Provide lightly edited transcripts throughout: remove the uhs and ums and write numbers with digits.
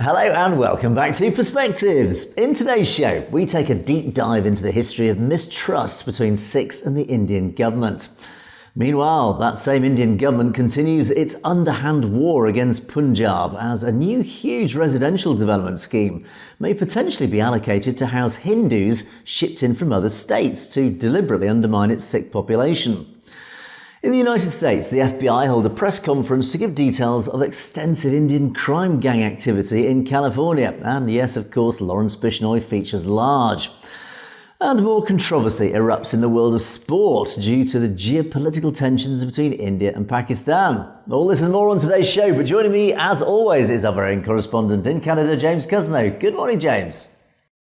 Hello and welcome back to Perspectives. In today's show, we take a deep dive into the history of mistrust between Sikhs and the Indian government. Meanwhile, that same Indian government continues its underhand war against Punjab as a new huge residential development scheme may potentially be allocated to house Hindus shipped in from other states to deliberately undermine its Sikh population. In the United States, the FBI held a press conference to give details of extensive Indian crime gang activity in California. And yes, of course, Lawrence Bishnoi features large. And more controversy erupts in the world of sport due to the geopolitical tensions between India and Pakistan. All this and more on today's show, but joining me, as always, is our very own correspondent in Canada, James Cousineau. Good morning, James.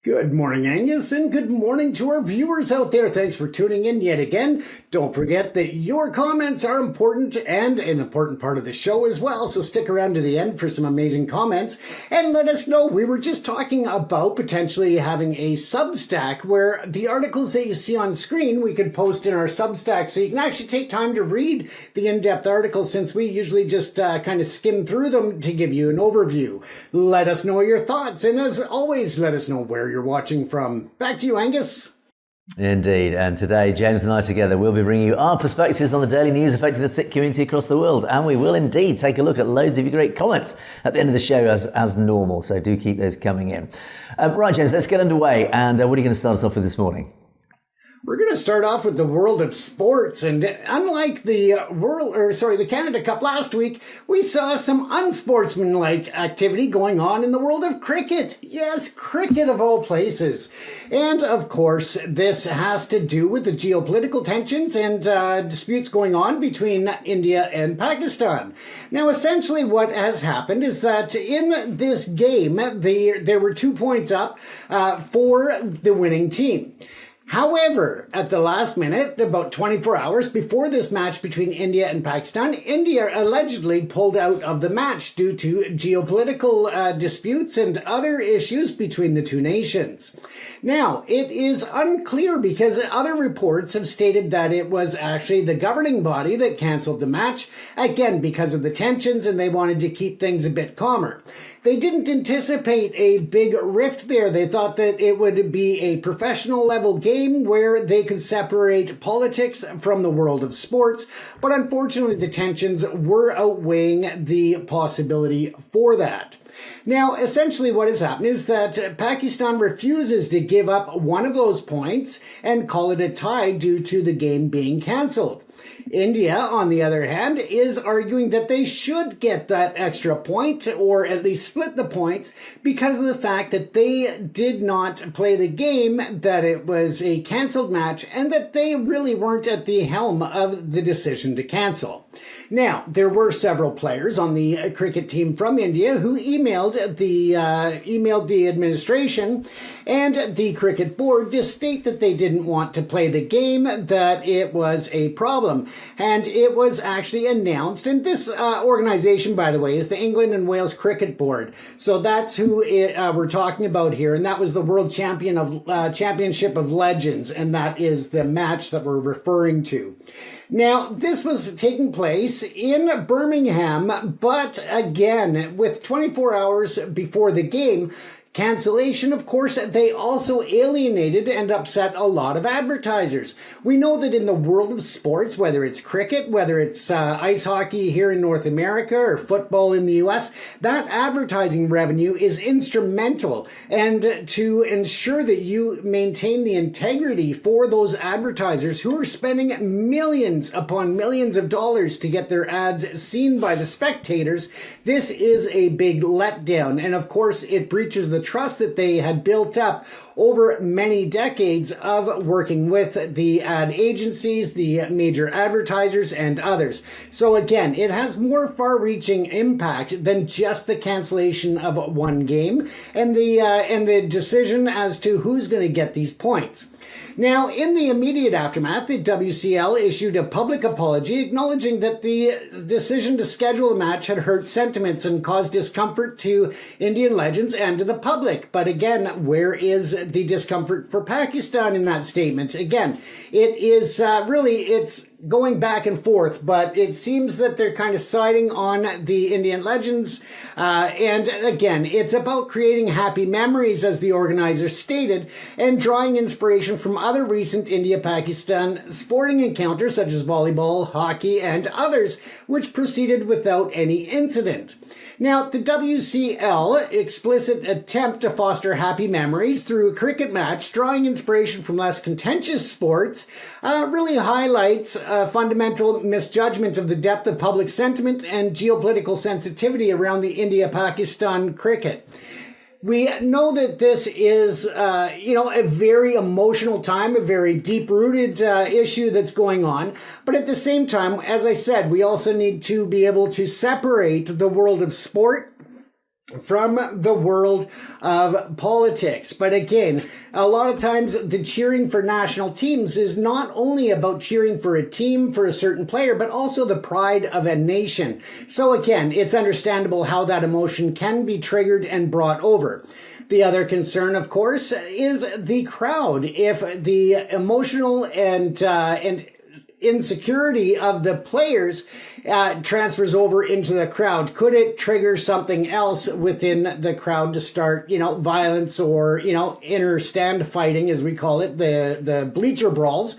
Good morning, Angus, and good morning to our viewers out there. Thanks for tuning in yet again. Don't forget that your comments are important and an important part of the show as well, so stick around to the end for some amazing comments and let us know. We were just talking about potentially having a Substack where the articles that you see on screen we could post in our Substack so you can actually take time to read the in-depth articles, since we usually just kind of skim through them to give you an overview. Let us know your thoughts, and as always, let us know where you're watching from. Back to you, Angus. Indeed, and today James and I together will be bringing you our perspectives on the daily news affecting the Sikh community across the world, and we will indeed take a look at loads of your great comments at the end of the show as normal, so do keep those coming in. Right, James, let's get underway, and what are you going to start us off with this morning? We're going to start off with the world of sports, and unlike the Canada Cup last week, we saw some unsportsmanlike activity going on in the world of cricket. Yes, cricket of all places. And of course, this has to do with the geopolitical tensions and disputes going on between India and Pakistan. Now, essentially what has happened is that in this game, there were 2 points up for the winning team. However, at the last minute, about 24 hours before this match between India and Pakistan, India allegedly pulled out of the match due to geopolitical disputes and other issues between the two nations. Now, it is unclear because other reports have stated that it was actually the governing body that cancelled the match, again because of the tensions, and they wanted to keep things a bit calmer. They didn't anticipate a big rift there. They thought that it would be a professional level game where they could separate politics from the world of sports, but unfortunately the tensions were outweighing the possibility for that. Now, essentially what has happened is that Pakistan refuses to give up one of those points and call it a tie due to the game being cancelled. India, on the other hand, is arguing that they should get that extra point, or at least split the points, because of the fact that they did not play the game, that it was a cancelled match, and that they really weren't at the helm of the decision to cancel. Now, there were several players on the cricket team from India who emailed the administration and the cricket board to state that they didn't want to play the game, that it was a problem. And it was actually announced, and this organization, by the way, is the England and Wales Cricket Board. So that's who we're talking about here, and that was the World Championship of Legends, and that is the match that we're referring to. Now, this was taking place in Birmingham, but again, with 24 hours before the game cancellation, of course, they also alienated and upset a lot of advertisers. We know that in the world of sports, whether it's cricket, whether it's ice hockey here in North America or football in the US, that advertising revenue is instrumental. And to ensure that you maintain the integrity for those advertisers who are spending millions upon millions of dollars to get their ads seen by the spectators, this is a big letdown. And of course, it breaches the trust that they had built up over many decades of working with the ad agencies, the major advertisers, and others. So again, it has more far-reaching impact than just the cancellation of one game and the decision as to who's going to get these points. Now, in the immediate aftermath, the WCL issued a public apology acknowledging that the decision to schedule a match had hurt sentiments and caused discomfort to Indian legends and to the public. But again, where is the discomfort for Pakistan in that statement? Again, it is it's going back and forth, but it seems that they're kind of siding on the Indian legends. And again, it's about creating happy memories, as the organizer stated, and drawing inspiration from other recent India-Pakistan sporting encounters, such as volleyball, hockey, and others, which proceeded without any incident. Now, the WCL explicit attempt to foster happy memories through a cricket match, drawing inspiration from less contentious sports, really highlights a fundamental misjudgment of the depth of public sentiment and geopolitical sensitivity around the India-Pakistan cricket. We know that this is, a very emotional time, a very deep-rooted issue that's going on. But at the same time, as I said, we also need to be able to separate the world of sport from the world of politics. But again, a lot of times the cheering for national teams is not only about cheering for a team, for a certain player, but also the pride of a nation. So again, it's understandable how that emotion can be triggered and brought over. The other concern, of course, is the crowd. If the emotional and insecurity of the players transfers over into the crowd, could it trigger something else within the crowd to start, violence or, inner stand fighting, as we call it, the bleacher brawls?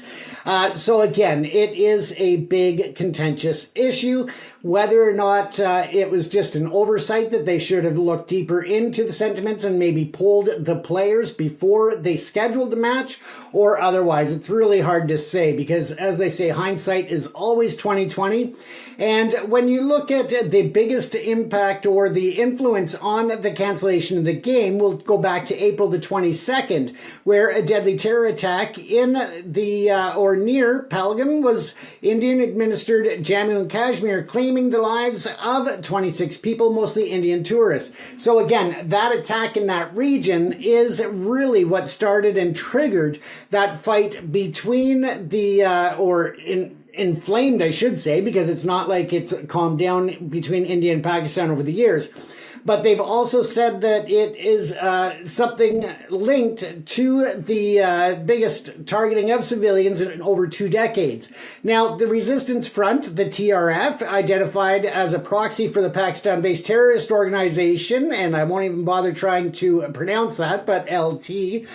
So again, it is a big contentious issue. Whether or not it was just an oversight that they should have looked deeper into the sentiments and maybe polled the players before they scheduled the match, or otherwise, it's really hard to say, because as they say, hindsight is always 20/20. And when you look at the biggest impact or the influence on the cancellation of the game, we'll go back to April the 22nd, where a deadly terror attack in the or near Pahalgam was Indian-administered Jammu and Kashmir, claiming the lives of 26 people, mostly Indian tourists. So again, that attack in that region is really what started and triggered that fight between inflamed, I should say, because it's not like it's calmed down between India and Pakistan over the years. But they've also said that it is something linked to the biggest targeting of civilians in over 2 decades. Now, the Resistance Front, the TRF, identified as a proxy for the Pakistan-based terrorist organization, and I won't even bother trying to pronounce that, but LT,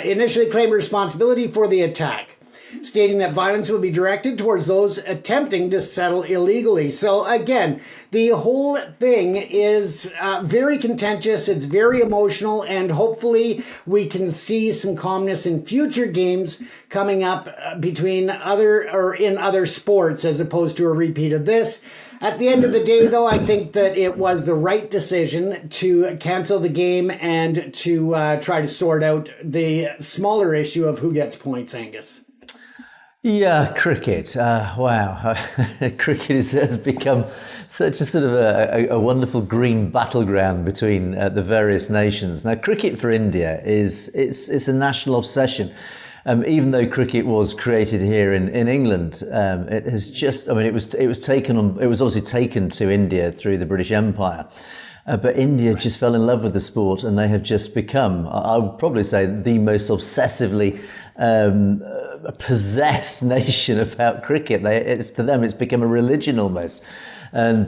initially claimed responsibility for the attack, stating that violence will be directed towards those attempting to settle illegally. So again, the whole thing is very contentious, it's very emotional, and hopefully we can see some calmness in future games coming up between in other sports, as opposed to a repeat of this. At the end of the day, though, I think that it was the right decision to cancel the game and to try to sort out the smaller issue of who gets points, Angus. Yeah, cricket. Wow. Cricket has become such a sort of a wonderful green battleground between the various nations. Now, cricket for India it's a national obsession. Even though cricket was created here in England, it has just, it was obviously taken to India through the British Empire. But India just fell in love with the sport, and they have just become, I would probably say, the most obsessively possessed nation about cricket. To them, it's become a religion almost. And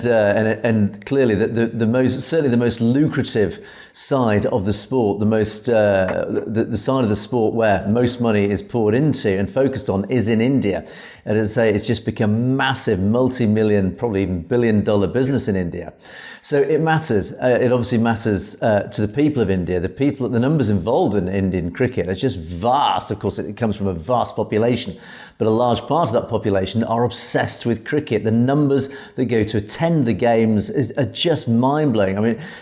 clearly the most lucrative side of the sport, the side of the sport where most money is poured into and focused on, is in India. And as I say, it's just become massive, multi-million, probably even billion-dollar business in India. So it matters. It obviously matters to the people of India. The numbers involved in Indian cricket are just vast. Of course, it comes from a vast population, but a large part of that population are obsessed with cricket. The numbers that go to attend the games are just mind-blowing.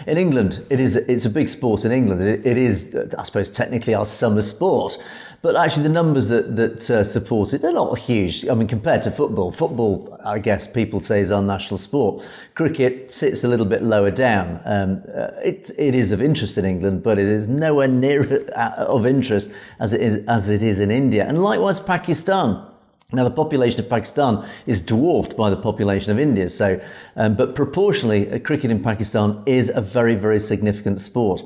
In England, it's a big sport in England. It is, I suppose, technically our summer sport. But actually, the numbers that support it are not huge. Compared to football. Football, I guess people say, is our national sport. Cricket sits a little bit lower down. It is of interest in England, but it is nowhere near of interest as it is in India. And likewise, Pakistan. Now, the population of Pakistan is dwarfed by the population of India, so, but proportionally, cricket in Pakistan is a very, very significant sport.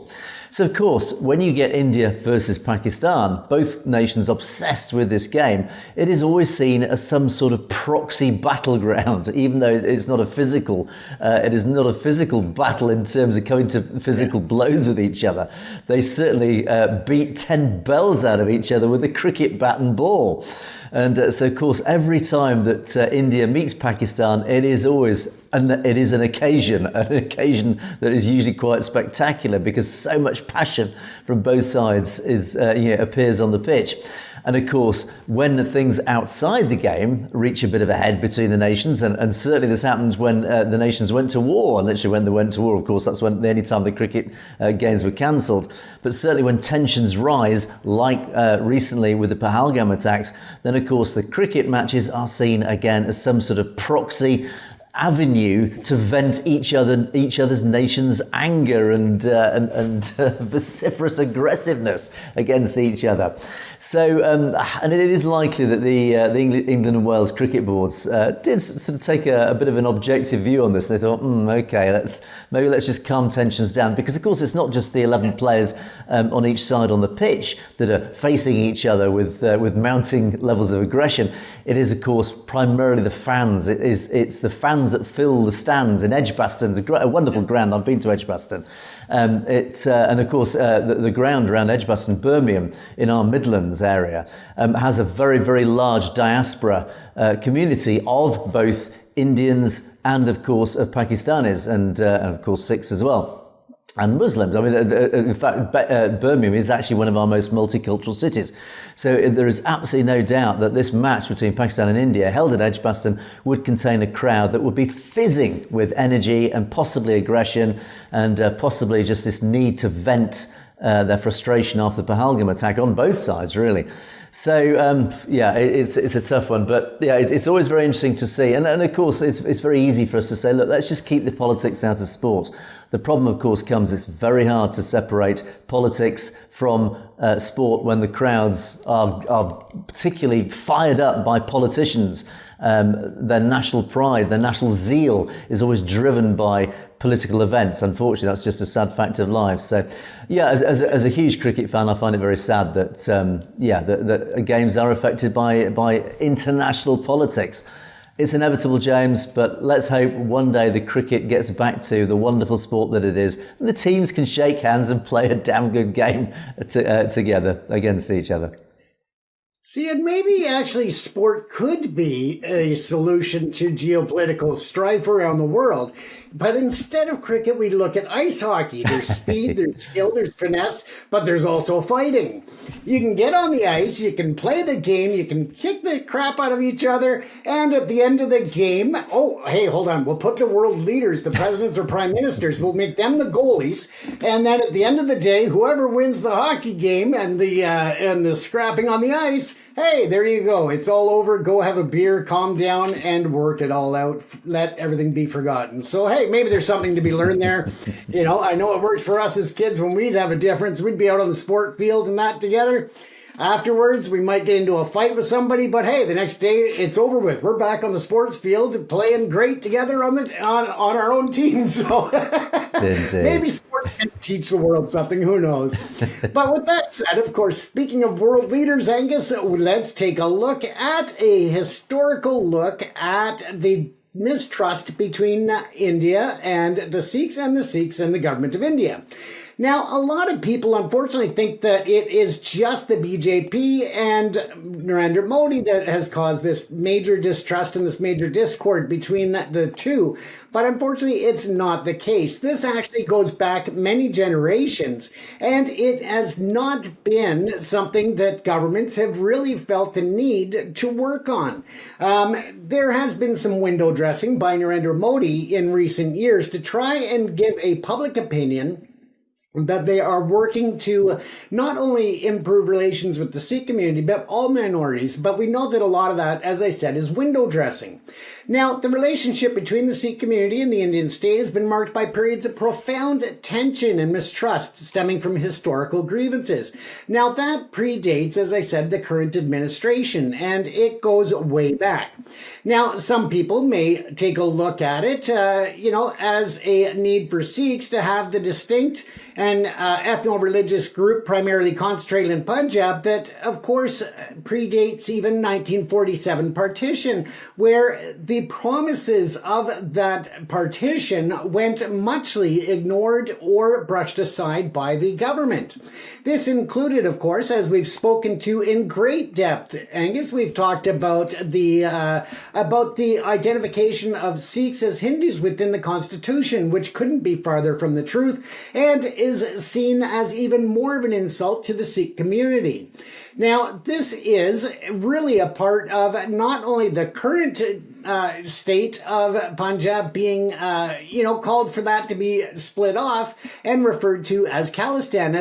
So, of course, when you get India versus Pakistan, both nations obsessed with this game, it is always seen as some sort of proxy battleground, even though it's not a physical, it is not a physical battle in terms of coming to physical blows with each other. They certainly beat 10 bells out of each other with a cricket bat and ball. And so, of course, every time that India meets Pakistan, it is always an occasion that is usually quite spectacular because so much passion from both sides appears on the pitch. And of course, when the things outside the game reach a bit of a head between the nations, and certainly this happened when the nations went to war, and literally when they went to war, of course, that's when the only time the cricket games were cancelled. But certainly when tensions rise, like recently with the Pahalgam attacks, then of course the cricket matches are seen again as some sort of proxy avenue to vent each other's nation's anger and vociferous aggressiveness against each other. So, and it is likely that the England and Wales cricket boards did sort of take a bit of an objective view on this. They thought, okay, let's just calm tensions down, because of course it's not just the 11 players on each side on the pitch that are facing each other with mounting levels of aggression. It is, of course, primarily the fans. It's the fans that fill the stands in Edgbaston, a wonderful ground. I've been to Edgbaston. And of course, the ground around Edgbaston, Birmingham, in our Midlands area, has a very, very large diaspora community of both Indians and, of course, of Pakistanis and of course, Sikhs as well. And Muslims. I mean, in fact, Birmingham is actually one of our most multicultural cities. So there is absolutely no doubt that this match between Pakistan and India, held at Edgbaston, would contain a crowd that would be fizzing with energy and possibly aggression and possibly just this need to vent their frustration after the Pahalgam attack on both sides, really. So, it's a tough one, but yeah, it's always very interesting to see. And of course, it's very easy for us to say, look, let's just keep the politics out of sport. The problem, of course, comes it's very hard to separate politics from sport when the crowds are particularly fired up by politicians. Their national pride, their national zeal is always driven by political events. Unfortunately, that's just a sad fact of life. So, yeah, as a huge cricket fan, I find it very sad that that games are affected by international politics. It's inevitable, James, but let's hope one day the cricket gets back to the wonderful sport that it is, and the teams can shake hands and play a damn good game together against each other. See, and maybe actually sport could be a solution to geopolitical strife around the world. But instead of cricket, we look at ice hockey. There's speed, there's skill, there's finesse, but there's also fighting. You can get on the ice, you can play the game, you can kick the crap out of each other, and at the end of the game, oh, hey, hold on, we'll put the world leaders, the presidents or prime ministers, we'll make them the goalies, and then at the end of the day, whoever wins the hockey game and the scrapping on the ice, hey, there you go. It's all over. Go have a beer, calm down, and work it all out. Let everything be forgotten. So, hey, maybe there's something to be learned there. You know, I know it worked for us as kids when we'd have a difference. We'd be out on the sport field and that together. Afterwards, we might get into a fight with somebody, but hey, the next day it's over with. We're back on the sports field playing great together on our own team. So maybe sports can teach the world something. Who knows? But with that said, of course, speaking of world leaders, Angus, let's take a historical look at the mistrust between India and the Sikhs and the government of India. Now, a lot of people, unfortunately, think that it is just the BJP and Narendra Modi that has caused this major distrust and this major discord between the two. But unfortunately, it's not the case. This actually goes back many generations, and it has not been something that governments have really felt the need to work on. There has been some window dressing by Narendra Modi in recent years to try and give a public opinion that they are working to not only improve relations with the Sikh community, but all minorities. But we know that a lot of that, as I said, is window dressing. Now, the relationship between the Sikh community and the Indian state has been marked by periods of profound tension and mistrust stemming from historical grievances. Now, that predates, as I said, the current administration, and it goes way back. Now, some people may take a look at it, as a need for Sikhs to have the distinct and ethno-religious group primarily concentrated in Punjab that, of course, predates even 1947 partition, where the promises of that partition went muchly ignored or brushed aside by the government. This included, of course, as we've spoken to in great depth, Angus, we've talked about the identification of Sikhs as Hindus within the Constitution, which couldn't be farther from the truth, and is seen as even more of an insult to the Sikh community. Now, this is really a part of not only the current state of Punjab being, called for that to be split off and referred to as Khalistan,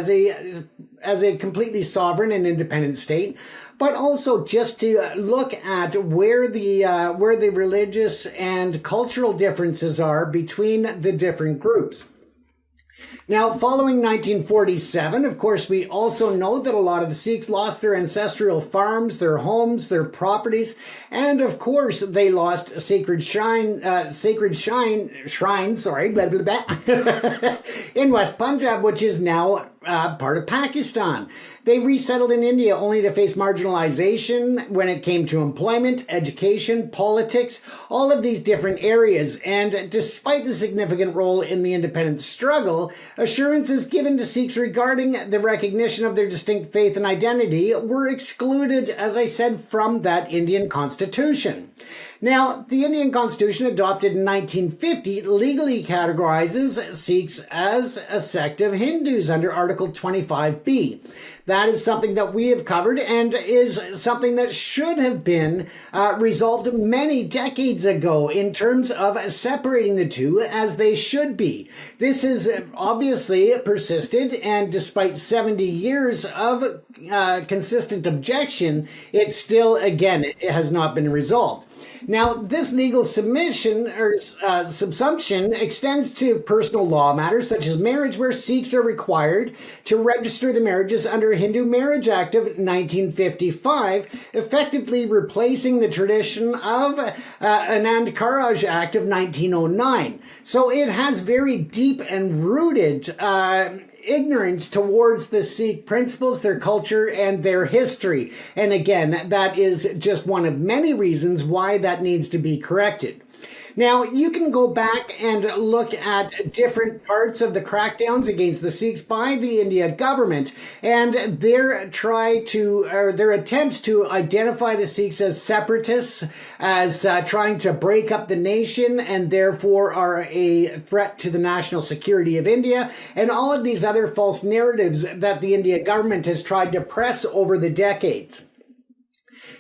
as a completely sovereign and independent state, but also just to look at where the religious and cultural differences are between the different groups. Now, following 1947, of course, we also know that a lot of the Sikhs lost their ancestral farms, their homes, their properties, and of course, they lost sacred shrines, in West Punjab, which is now part of Pakistan. They resettled in India only to face marginalization when it came to employment, education, politics, all of these different areas. And despite the significant role in the independence struggle, assurances given to Sikhs regarding the recognition of their distinct faith and identity were excluded, as I said, from that Indian constitution. Now, the Indian Constitution, adopted in 1950, legally categorizes Sikhs as a sect of Hindus under Article 25B. That is something that we have covered and is something that should have been resolved many decades ago in terms of separating the two as they should be. This has obviously persisted, and despite 70 years of consistent objection, it still, again, it has not been resolved. Now, this legal submission or subsumption extends to personal law matters such as marriage, where Sikhs are required to register the marriages under Hindu Marriage Act of 1955, effectively replacing the tradition of Anand-Kharaj Act of 1909. So it has very deep and rooted ignorance towards the Sikh principles, their culture, and their history. And again, that is just one of many reasons why that needs to be corrected. Now, you can go back and look at different parts of the crackdowns against the Sikhs by the India government and their attempts to identify the Sikhs as separatists, as trying to break up the nation and therefore are a threat to the national security of India, and all of these other false narratives that the India government has tried to press over the decades.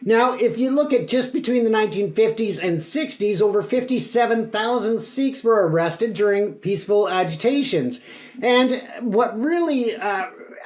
Now, if you look at just between the 1950s and 60s, over 57,000 Sikhs were arrested during peaceful agitations. And what really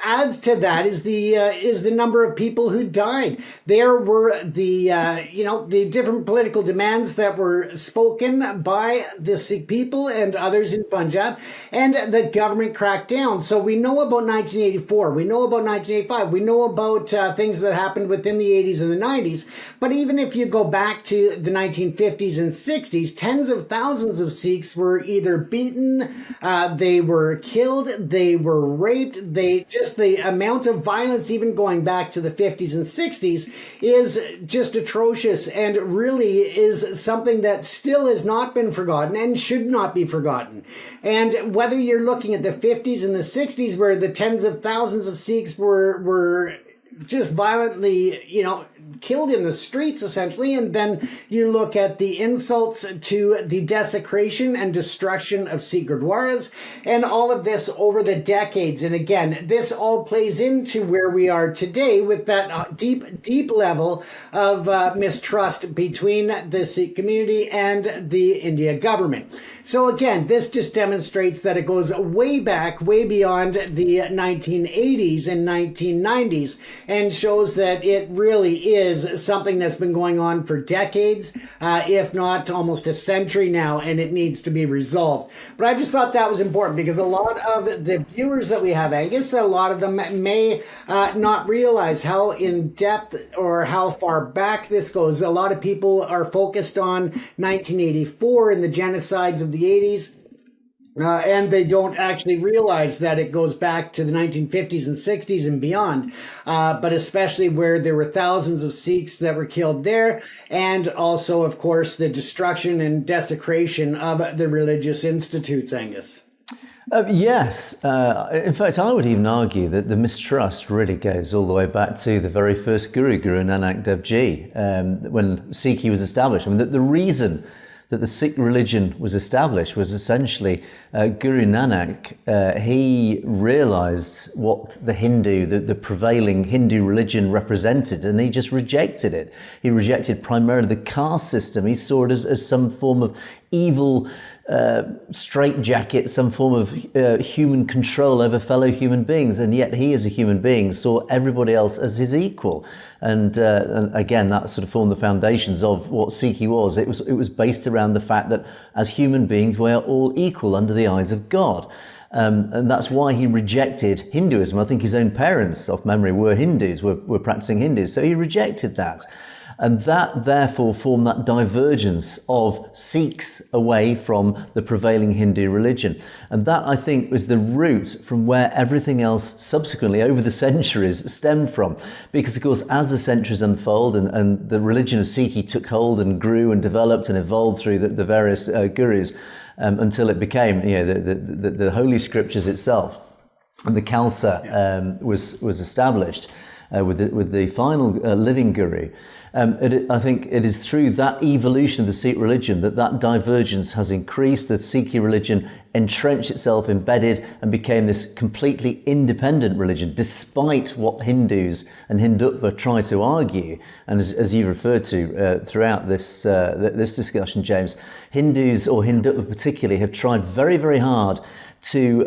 adds to that is the number of people who died. There were the different political demands that were spoken by the Sikh people and others in Punjab, and the government cracked down. So we know about 1984, we know about 1985, we know about things that happened within the 80s and the 90s. But even if you go back to the 1950s and 60s, tens of thousands of Sikhs were either beaten, they were killed, they were raped, the amount of violence, even going back to the 50s and 60s, is just atrocious and really is something that still has not been forgotten and should not be forgotten. And whether you're looking at the 50s and the 60s, where the tens of thousands of Sikhs were just violently, killed in the streets, essentially. And then you look at the insults to the desecration and destruction of Sikh Gurdwaras, and all of this over the decades. And again, this all plays into where we are today with that deep level of mistrust between the Sikh community and the India government. So again, this just demonstrates that it goes way back, way beyond the 1980s and 1990s, and shows that it really is something that's been going on for decades, if not almost a century now, and it needs to be resolved. But I just thought that was important because a lot of the viewers that we have, Angus, a lot of them may not realize how in depth or how far back this goes. A lot of people are focused on 1984 and the genocides of the 80s. And they don't actually realize that it goes back to the 1950s and 60s and beyond, but especially where there were thousands of Sikhs that were killed there, and also, of course, the destruction and desecration of the religious institutes, Angus. Yes. In fact, I would even argue that the mistrust really goes all the way back to the very first Guru Nanak Dev Ji, when Sikhi was established. I mean, the reason that the Sikh religion was established was essentially Guru Nanak, he realized what the Hindu, the prevailing Hindu religion represented, and he just rejected it. He rejected primarily the caste system. He saw it as some form of evil straitjacket, some form of human control over fellow human beings, and yet he as a human being saw everybody else as his equal. And again, that sort of formed the foundations of what Sikhi was. It was based around the fact that as human beings we are all equal under the eyes of God. And that's why he rejected Hinduism. I think his own parents, off memory, were Hindus, were practicing Hindus, so he rejected that. And that therefore formed that divergence of Sikhs away from the prevailing Hindu religion. And that, I think, was the root from where everything else subsequently over the centuries stemmed from. Because, of course, as the centuries unfold and the religion of Sikhi took hold and grew and developed and evolved through the various gurus until it became, the Holy Scriptures itself. And the Khalsa was established with the final living guru. I think it is through that evolution of the Sikh religion that divergence has increased. The Sikhi religion entrenched itself, embedded, and became this completely independent religion, despite what Hindus and Hindutva try to argue. And as you referred to throughout this discussion, James, Hindus, or Hindutva particularly, have tried very, very hard to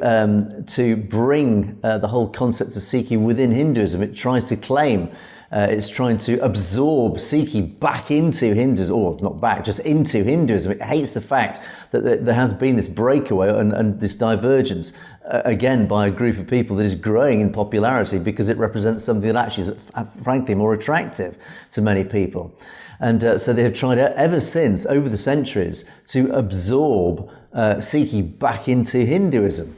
bring the whole concept of Sikhi within Hinduism. It tries to claim it's trying to absorb Sikhi back into Hinduism, or not back, just into Hinduism. It hates the fact that there has been this breakaway and this divergence, again, by a group of people that is growing in popularity because it represents something that actually is, frankly, more attractive to many people. And so they have tried ever since, over the centuries, to absorb Sikhi back into Hinduism.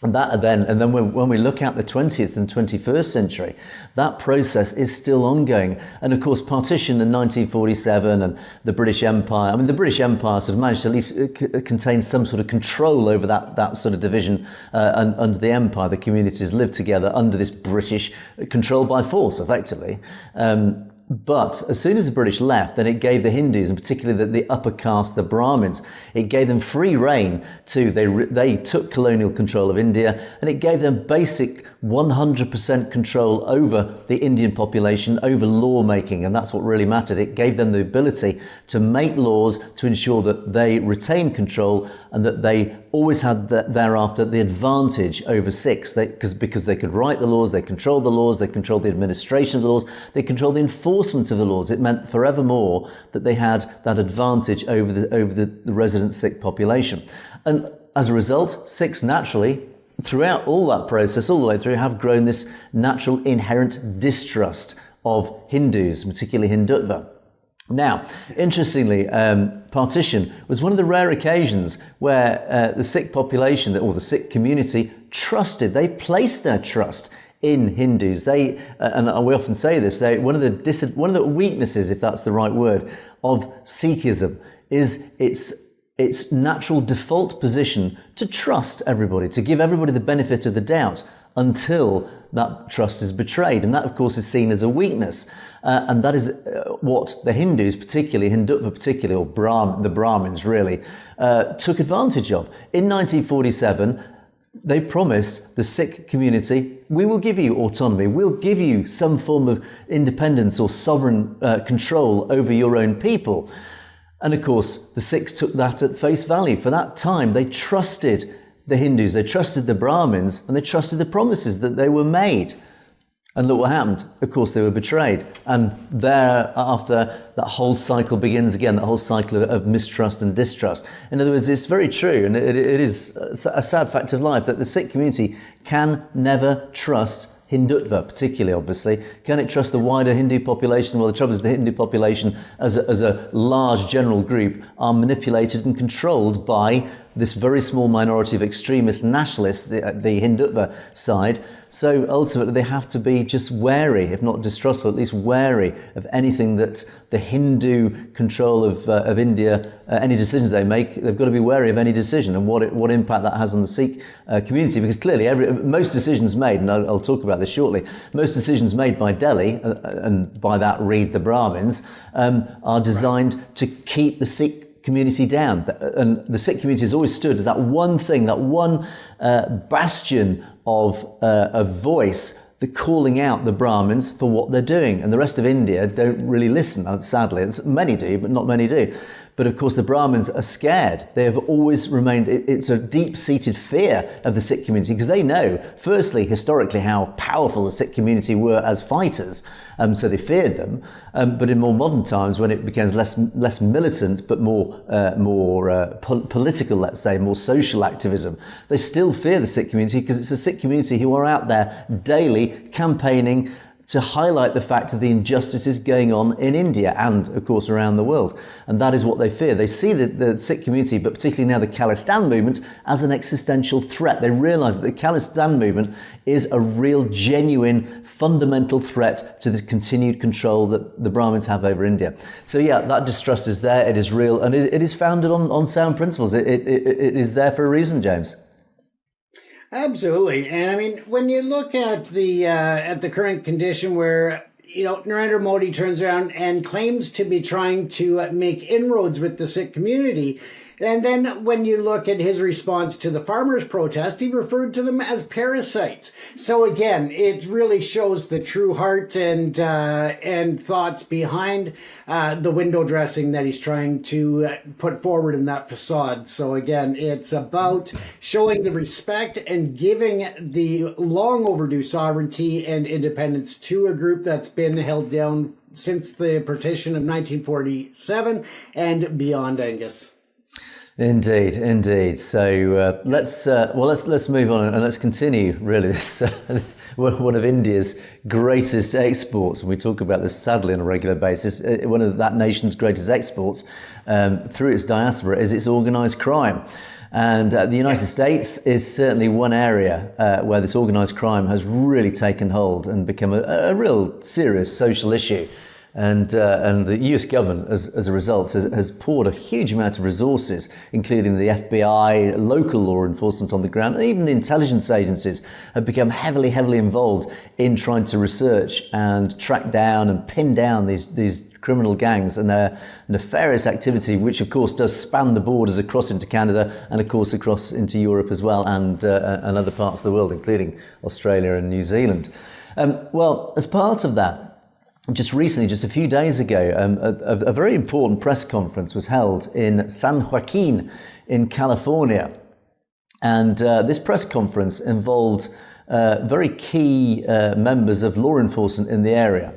And then when we look at the 20th and 21st century, that process is still ongoing. And of course, partition in 1947 and the British Empire, I mean, the British Empire sort of managed to at least contain some sort of control over that sort of division under the empire. The communities lived together under this British control by force, effectively. But as soon as the British left, then it gave the Hindus, and particularly the upper caste, the Brahmins, it gave them free rein they took colonial control of India, and it gave them basic 100% control over the Indian population, over lawmaking, and that's what really mattered. It gave them the ability to make laws to ensure that they retained control and that they always had thereafter the advantage over Sikhs, because they could write the laws, they controlled the laws, they controlled the administration of the laws, they controlled the enforcement of the laws. It meant forevermore that they had that advantage over the resident Sikh population. And as a result, Sikhs naturally, throughout all that process, all the way through, have grown this natural inherent distrust of Hindus, particularly Hindutva. Now, interestingly, partition was one of the rare occasions where the Sikh population, or the Sikh community, they placed their trust in Hindus. And we often say this, one of the weaknesses, if that's the right word, of Sikhism is its natural default position to trust everybody, to give everybody the benefit of the doubt. until that trust is betrayed. And that, of course, is seen as a weakness. And that is what the Hindus, particularly, Hindutva particularly, or the Brahmins really, took advantage of. In 1947, they promised the Sikh community, we will give you autonomy, we'll give you some form of independence or sovereign control over your own people. And of course, the Sikhs took that at face value. For that time, they trusted the Hindus, they trusted the Brahmins, and they trusted the promises that they were made. And look what happened. Of course, they were betrayed. And thereafter, that whole cycle begins again, that whole cycle of mistrust and distrust. In other words, it's very true, and it is a sad fact of life, that the Sikh community can never trust Hindutva, particularly, obviously. Can it trust the wider Hindu population? Well, the trouble is the Hindu population, as a large general group, are manipulated and controlled by this very small minority of extremist nationalists, the Hindutva side. So ultimately, they have to be just wary, if not distrustful, at least wary of anything that the Hindu control of India, any decisions they make, they've got to be wary of any decision and what impact that has on the Sikh community. Because clearly, most decisions made, and I'll talk about this shortly, most decisions made by Delhi, and by that read the Brahmins, are designed to keep the Sikh community down. And the Sikh community has always stood as that one thing, that one bastion of a voice, the calling out the Brahmins for what they're doing. And the rest of India don't really listen, sadly. Many do, but not many do. But of course, the Brahmins are scared. They have always remained, it's a deep-seated fear of the Sikh community, because they know, firstly, historically, how powerful the Sikh community were as fighters, so they feared them. But in more modern times, when it becomes less militant, but more political, let's say, more social activism, they still fear the Sikh community, because it's a Sikh community who are out there daily campaigning to highlight the fact of the injustices going on in India and, of course, around the world. And that is what they fear. They see the Sikh community, but particularly now the Khalistan movement, as an existential threat. They realise that the Khalistan movement is a real, genuine, fundamental threat to the continued control that the Brahmins have over India. So yeah, that distrust is there, it is real, and it is founded on sound principles. It is there for a reason, James. Absolutely. And I mean, when you look at the current condition where, Narendra Modi turns around and claims to be trying to make inroads with the Sikh community, and then when you look at his response to the farmers' protest, he referred to them as parasites. So again, it really shows the true heart and thoughts behind the window dressing that he's trying to put forward in that facade. So again, it's about showing the respect and giving the long overdue sovereignty and independence to a group that's been held down since the partition of 1947 and beyond, Angus. Indeed. So let's move on and let's continue. Really, this one of India's greatest exports, and we talk about this sadly on a regular basis. One of that nation's greatest exports through its diaspora is its organised crime. And the United States is certainly one area where this organised crime has really taken hold and become a real serious social issue. And the US government, as a result, has poured a huge amount of resources, including the FBI, local law enforcement on the ground, and even the intelligence agencies have become heavily involved in trying to research and track down and pin down these criminal gangs and their nefarious activity, which of course does span the borders across into Canada and of course across into Europe as well, and other parts of the world, including Australia and New Zealand. Well, as part of that, just recently, just a few days ago, a very important press conference was held in San Joaquin in California. And this press conference involved very key members of law enforcement in the area.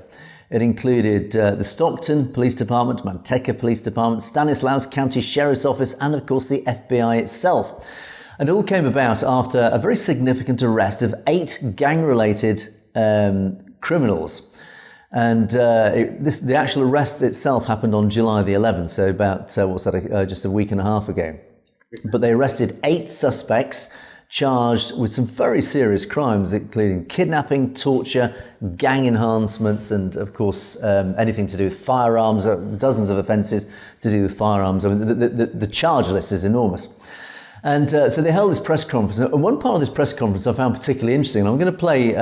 It included the Stockton Police Department, Manteca Police Department, Stanislaus County Sheriff's Office, and of course the FBI itself. And it all came about after a very significant arrest of 8 gang-related criminals. And the actual arrest itself happened on July the 11th, so about, just a week and a half ago. But they arrested 8 suspects charged with some very serious crimes, including kidnapping, torture, gang enhancements, and of course anything to do with firearms, dozens of offences to do with firearms. I mean, the charge list is enormous. And so they held this press conference, and one part of this press conference I found particularly interesting. And I'm going to play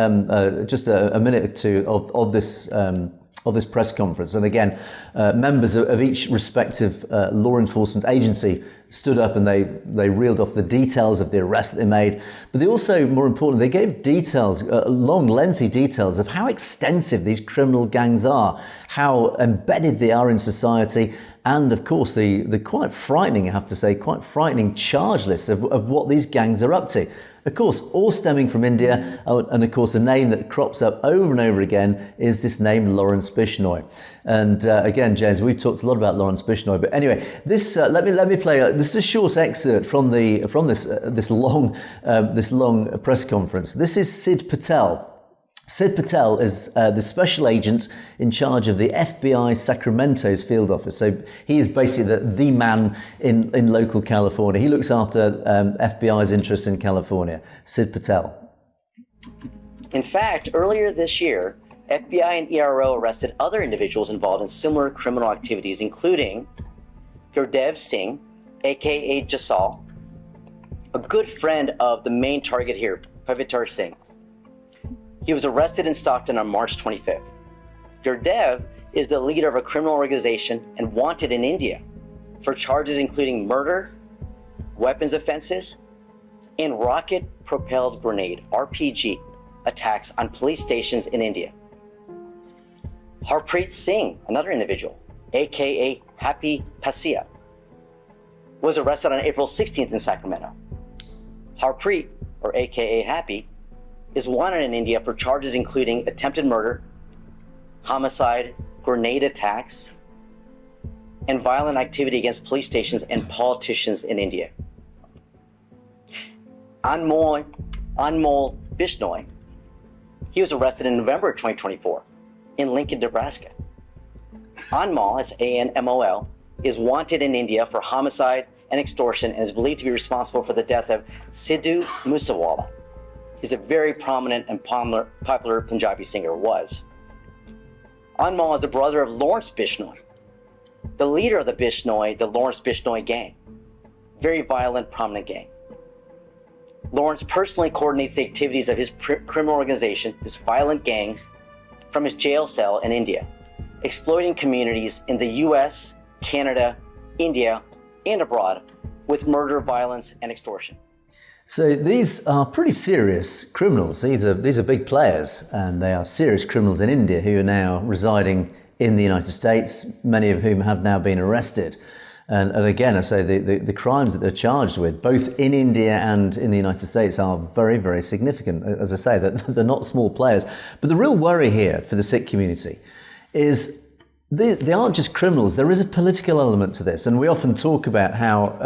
just a minute or two of this press conference. And again, members of each respective law enforcement agency stood up and they reeled off the details of the arrest that they made. But they also, more importantly, they gave details, long, lengthy details of how extensive these criminal gangs are, how embedded they are in society, and of course the quite frightening, I have to say, quite frightening charge list of what these gangs are up to. Of course, all stemming from India, and of course a name that crops up over and over again is this name Lawrence Bishnoi. And again, James, we've talked a lot about Lawrence Bishnoi, but anyway, this let me play. This is a short excerpt from this long press conference. This is Sid Patel. Sid Patel is the special agent in charge of the FBI Sacramento's field office. So he is basically the man in local California. He looks after FBI's interests in California. Sid Patel. In fact, earlier this year, FBI and ERO arrested other individuals involved in similar criminal activities, including Gurdev Singh, aka Jasal, a good friend of the main target here, Pavitar Singh. He was arrested in Stockton on March 25th. Gurdev is the leader of a criminal organization and wanted in India for charges including murder, weapons offenses, and rocket-propelled grenade, RPG, attacks on police stations in India. Harpreet Singh, another individual, aka Happy Pasia, was arrested on April 16th in Sacramento. Harpreet, or aka Happy, is wanted in India for charges including attempted murder, homicide, grenade attacks, and violent activity against police stations and politicians in India. Anmol Bishnoi, he was arrested in November 2024 in Lincoln, Nebraska. Anmol, that's A-N-M-O-L, is wanted in India for homicide and extortion and is believed to be responsible for the death of Sidhu Moosewala. He's a very prominent and popular Punjabi singer, was. Anmol is the brother of Lawrence Bishnoi, the leader of the Lawrence Bishnoi gang. Very violent, prominent gang. Lawrence personally coordinates the activities of his criminal organization, this violent gang, from his jail cell in India, exploiting communities in the US, Canada, India, and abroad with murder, violence, and extortion. So these are pretty serious criminals. These are big players, and they are serious criminals in India who are now residing in the United States, many of whom have now been arrested. And again, I say the crimes that they're charged with, both in India and in the United States, are very, very significant. As I say, that they're not small players. But the real worry here for the Sikh community is they aren't just criminals. There is a political element to this. And we often talk about how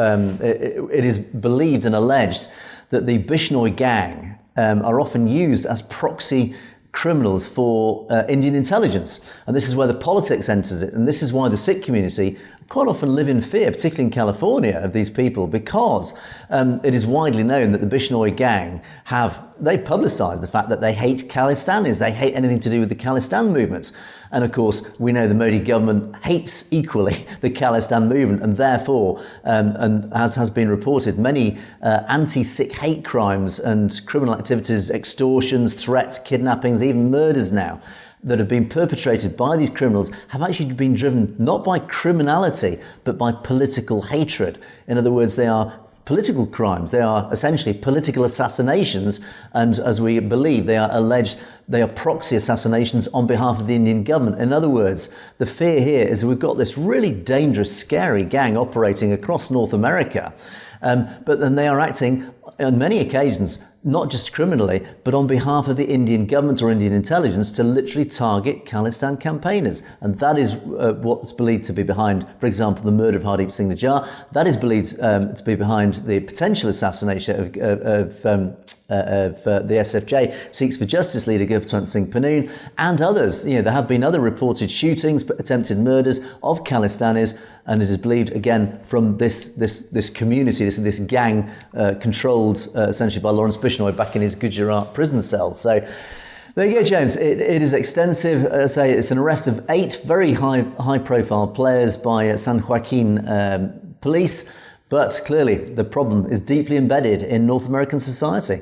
it is believed and alleged that the Bishnoi gang are often used as proxy criminals for Indian intelligence. And this is where the politics enters it. And this is why the Sikh community quite often live in fear, particularly in California, of these people, because it is widely known that the Bishnoi gang they publicise the fact that they hate Khalistanis. They hate anything to do with the Khalistan movement. And of course, we know the Modi government hates equally the Khalistan movement, and therefore, and as has been reported, many anti-Sikh hate crimes and criminal activities, extortions, threats, kidnappings, even murders now, that have been perpetrated by these criminals have actually been driven not by criminality, but by political hatred. In other words, they are political crimes. They are essentially political assassinations, and as we believe, they are proxy assassinations on behalf of the Indian government. In other words, the fear here is we've got this really dangerous, scary gang operating across North America, but then they are acting on many occasions, not just criminally, but on behalf of the Indian government or Indian intelligence to literally target Khalistan campaigners. And that is what's believed to be behind, for example, the murder of Hardeep Singh Nijjar. That is believed to be behind the potential assassination of the SFJ, Sikhs for Justice leader Gurpatwant Singh Pannoon, and others. There have been other reported shootings, attempted murders of Khalistanis, and it is believed, again, from this community, this gang controlled essentially by Lawrence Bishnoi back in his Gujarat prison cell. So there you go, James. It is extensive. It's an arrest of 8 very high-profile players by San Joaquin police. But clearly, the problem is deeply embedded in North American society.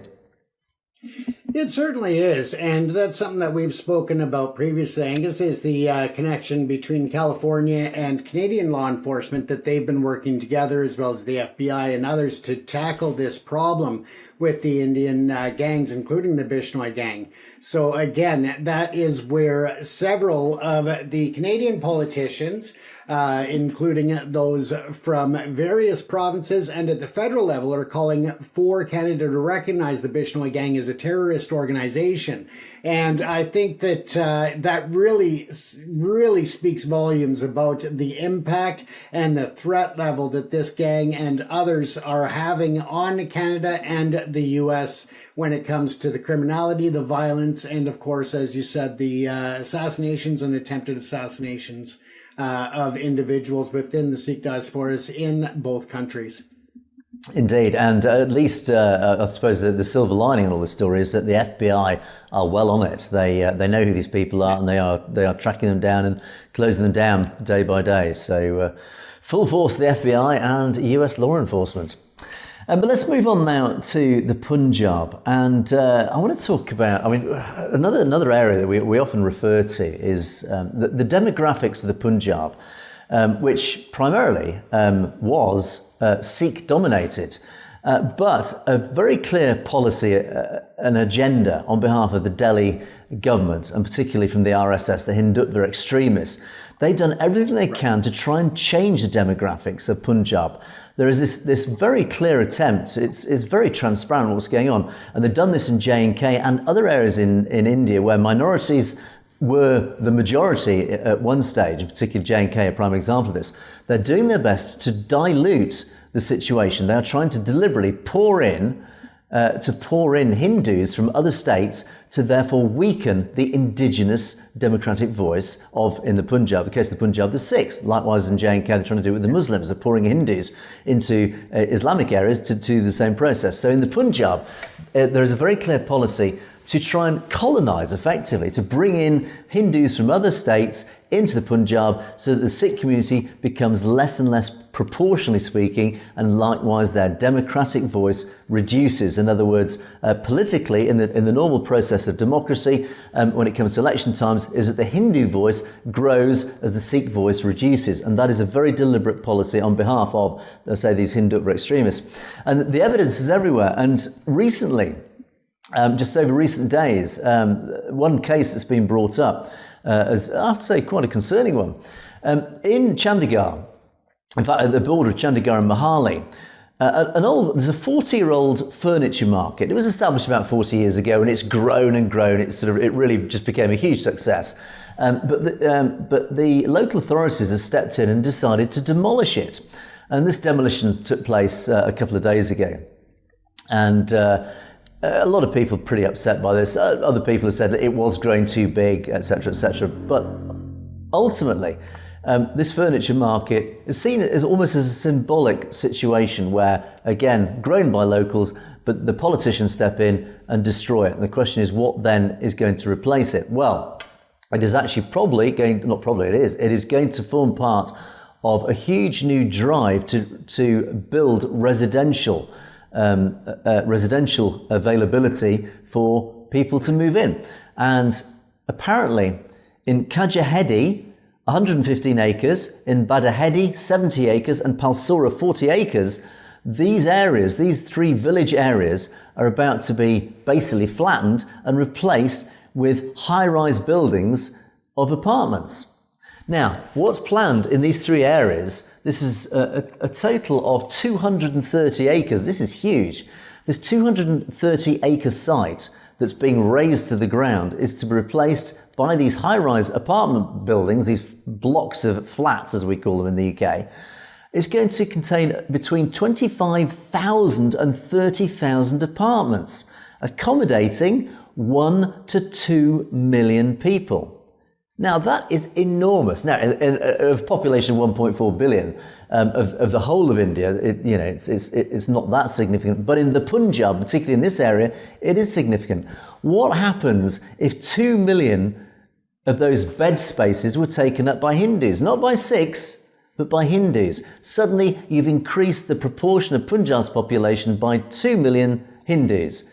It certainly is, and that's something that we've spoken about previously, Angus, is the connection between California and Canadian law enforcement, that they've been working together, as well as the FBI and others, to tackle this problem with the Indian gangs, including the Bishnoi gang. So again, that is where several of the Canadian politicians, including those from various provinces and at the federal level, are calling for Canada to recognize the Bishnoi gang as a terrorist organization. And I think that that really speaks volumes about the impact and the threat level that this gang and others are having on Canada and the U.S. when it comes to the criminality, the violence, and of course, as you said, the assassinations and attempted assassinations of individuals within the Sikh diasporas in both countries. Indeed, and at least I suppose the silver lining in all this story is that the FBI are well on it. They know who these people are, and they are tracking them down and closing them down day by day. So full force the FBI and US law enforcement. But let's move on now to the Punjab, and I want to talk about. I mean, another area that we often refer to is the demographics of the Punjab, which primarily was Sikh dominated, but a very clear policy, an agenda on behalf of the Delhi government, and particularly from the RSS, the Hindutva extremists. They've done everything they can to try and change the demographics of Punjab. There is this very clear attempt. It's very transparent what's going on. And they've done this in J&K and other areas in India where minorities were the majority at one stage, in particular J&K, a prime example of this. They're doing their best to dilute the situation. They are trying to deliberately pour in Hindus from other states to therefore weaken the indigenous democratic voice of, in the Punjab, the case of the Punjab, the Sikhs. Likewise in J&K, they're trying to do it with the Muslims. They're pouring Hindus into Islamic areas to do the same process. So in the Punjab, there is a very clear policy to try and colonize effectively, to bring in Hindus from other states into the Punjab so that the Sikh community becomes less and less proportionally speaking, and likewise their democratic voice reduces. In other words, politically, in the normal process of democracy, when it comes to election times, is that the Hindu voice grows as the Sikh voice reduces. And that is a very deliberate policy on behalf of, let's say, these Hindutva extremists. And the evidence is everywhere. And recently, just over recent days, one case that's been brought up as, I have to say, quite a concerning one. In Chandigarh, in fact, at the border of Chandigarh and Mohali, there's a 40-year-old furniture market. It was established about 40 years ago, and it's grown and grown. It really just became a huge success. But the local authorities have stepped in and decided to demolish it. And this demolition took place a couple of days ago. And a lot of people are pretty upset by this. Other people have said that it was growing too big, etc., etc. But ultimately, this furniture market is seen as almost as a symbolic situation where, again, grown by locals, but the politicians step in and destroy it. And the question is, what then is going to replace it? Well, it is actually it is going to form part of a huge new drive to build residential availability for people to move in. And apparently in Kajahedi, 115 acres, in Badahedi, 70 acres, and Palsora, 40 acres, these three village areas are about to be basically flattened and replaced with high-rise buildings of apartments. Now, what's planned in these three areas, this is a total of 230 acres. This is huge. This 230 acre site that's being razed to the ground is to be replaced by these high-rise apartment buildings, these blocks of flats, as we call them in the UK. It's going to contain between 25,000 and 30,000 apartments, accommodating 1 to 2 million people. Now, that is enormous. Now, a population of 1.4 billion of the whole of India, it's not that significant. But in the Punjab, particularly in this area, it is significant. What happens if 2 million of those bed spaces were taken up by Hindus? Not by Sikhs, but by Hindus. Suddenly, you've increased the proportion of Punjab's population by 2 million Hindus.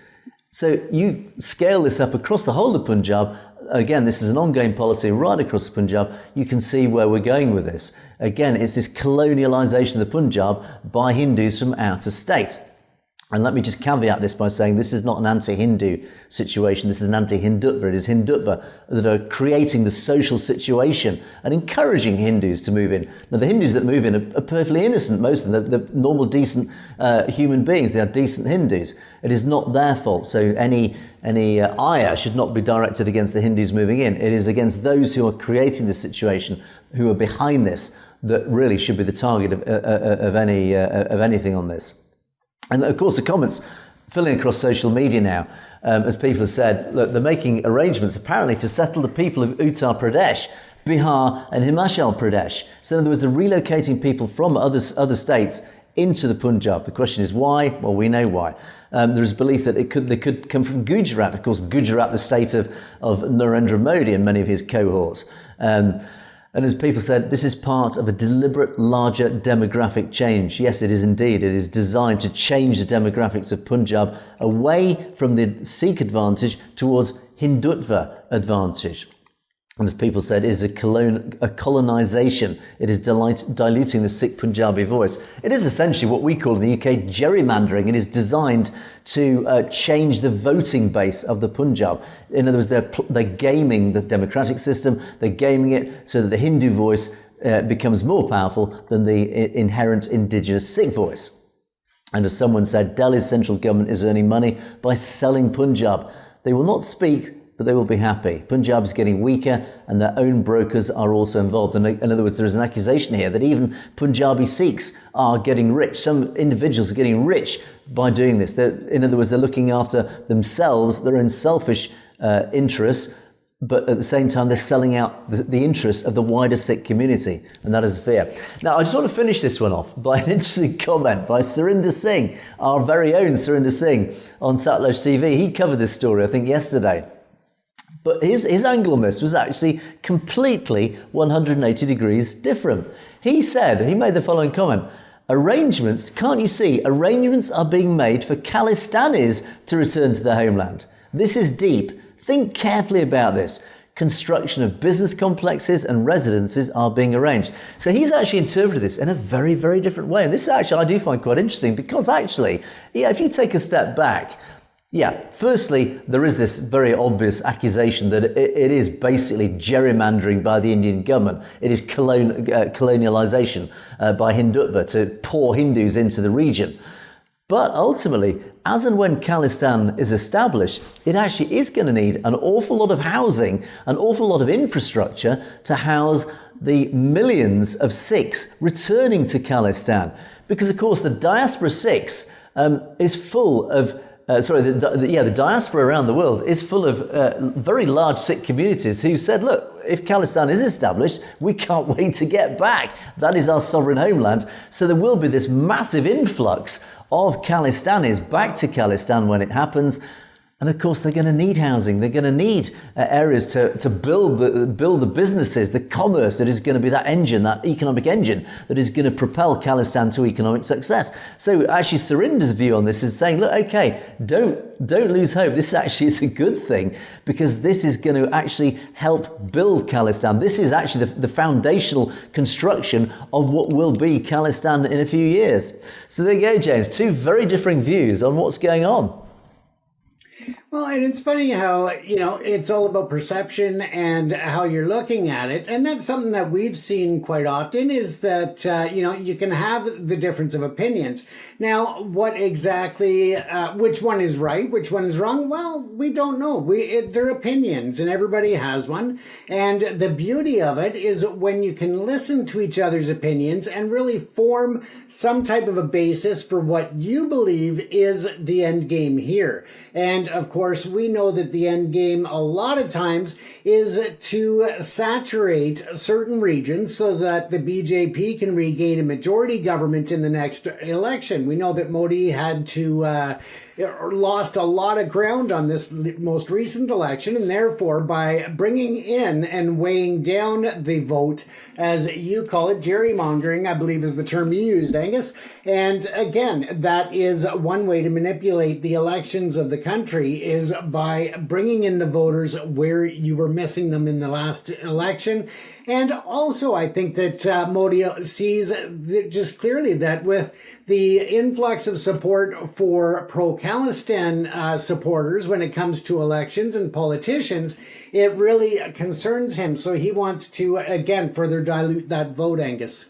So you scale this up across the whole of Punjab. Again, this is an ongoing policy right across the Punjab. You can see where we're going with this. Again, it's this colonialisation of the Punjab by Hindus from out of state. And let me just caveat this by saying this is not an anti-Hindu situation. This is an anti-Hindutva. It is Hindutva that are creating the social situation and encouraging Hindus to move in. Now, the Hindus that move in are perfectly innocent, most of them. They're normal, decent human beings. They are decent Hindus. It is not their fault. So any ire should not be directed against the Hindus moving in. It is against those who are creating this situation, who are behind this, that really should be the target of anything on this. And of course, the comments filling across social media now, as people have said, look, they're making arrangements apparently to settle the people of Uttar Pradesh, Bihar and Himachal Pradesh. So in other words, they're relocating people from other states into the Punjab. The question is why? Well, we know why. There is belief that they could come from Gujarat. Of course, Gujarat, the state of Narendra Modi and many of his cohorts. And as people said, this is part of a deliberate, larger demographic change. Yes, it is indeed. It is designed to change the demographics of Punjab away from the Sikh advantage towards Hindutva advantage. And as people said, it is a colonization. It is diluting the Sikh Punjabi voice. It is essentially what we call in the UK gerrymandering. It is designed to change the voting base of the Punjab. In other words, they're gaming the democratic system. They're gaming it so that the Hindu voice becomes more powerful than the inherent indigenous Sikh voice. And as someone said, Delhi's central government is earning money by selling Punjab. They will not speak, but they will be happy. Punjab is getting weaker and their own brokers are also involved. And in other words, there is an accusation here that even Punjabi Sikhs are getting rich. Some individuals are getting rich by doing this. In other words, they're looking after themselves, their own selfish interests, but at the same time, they're selling out the interests of the wider Sikh community. And that is a fear. Now, I just want to finish this one off by an interesting comment by Surinder Singh, our very own Surinder Singh on Satellite TV. He covered this story, I think, yesterday. But his angle on this was actually completely 180 degrees different. He made the following comment: arrangements, can't you see, arrangements are being made for Khalistanis to return to their homeland. This is deep. Think carefully about this. Construction of business complexes and residences are being arranged. So he's actually interpreted this in a very, very different way. And this actually I do find quite interesting because actually, if you take a step back, firstly, there is this very obvious accusation that it is basically gerrymandering by the Indian government. It is colonialization by Hindutva to pour Hindus into the region. But ultimately, as and when Khalistan is established, it actually is going to need an awful lot of housing, an awful lot of infrastructure to house the millions of Sikhs returning to Khalistan. Because, of course, the diaspora Sikhs is full of the diaspora around the world is full of very large Sikh communities who said, look, if Khalistan is established, we can't wait to get back. That is our sovereign homeland. So there will be this massive influx of Khalistanis back to Khalistan when it happens. And of course, they're going to need housing. They're going to need areas to build the businesses, the commerce that is going to be that engine, that economic engine that is going to propel Khalistan to economic success. So actually, Surinder's view on this is saying, look, okay, don't lose hope. This actually is a good thing because this is going to actually help build Khalistan. This is actually the foundational construction of what will be Khalistan in a few years. So there you go, James. Two very differing views on what's going on. Well, and it's funny how, it's all about perception and how you're looking at it. And that's something that we've seen quite often is that, you can have the difference of opinions. Now, what exactly, which one is right, which one is wrong? Well, we don't know. They're opinions and everybody has one. And the beauty of it is when you can listen to each other's opinions and really form some type of a basis for what you believe is the end game here. And of course, we know that the end game a lot of times is to saturate certain regions so that the BJP can regain a majority government in the next election. We know that Modi had to lost a lot of ground on this most recent election, and therefore by bringing in and weighing down the vote, as you call it, gerrymongering, I believe is the term you used, Angus. And again, that is one way to manipulate the elections of the country, is by bringing in the voters where you were missing them in the last election. And also, I think that Modi sees just clearly that with the influx of support for pro-Khalistan supporters when it comes to elections and politicians, it really concerns him. So he wants to, again, further dilute that vote, Angus.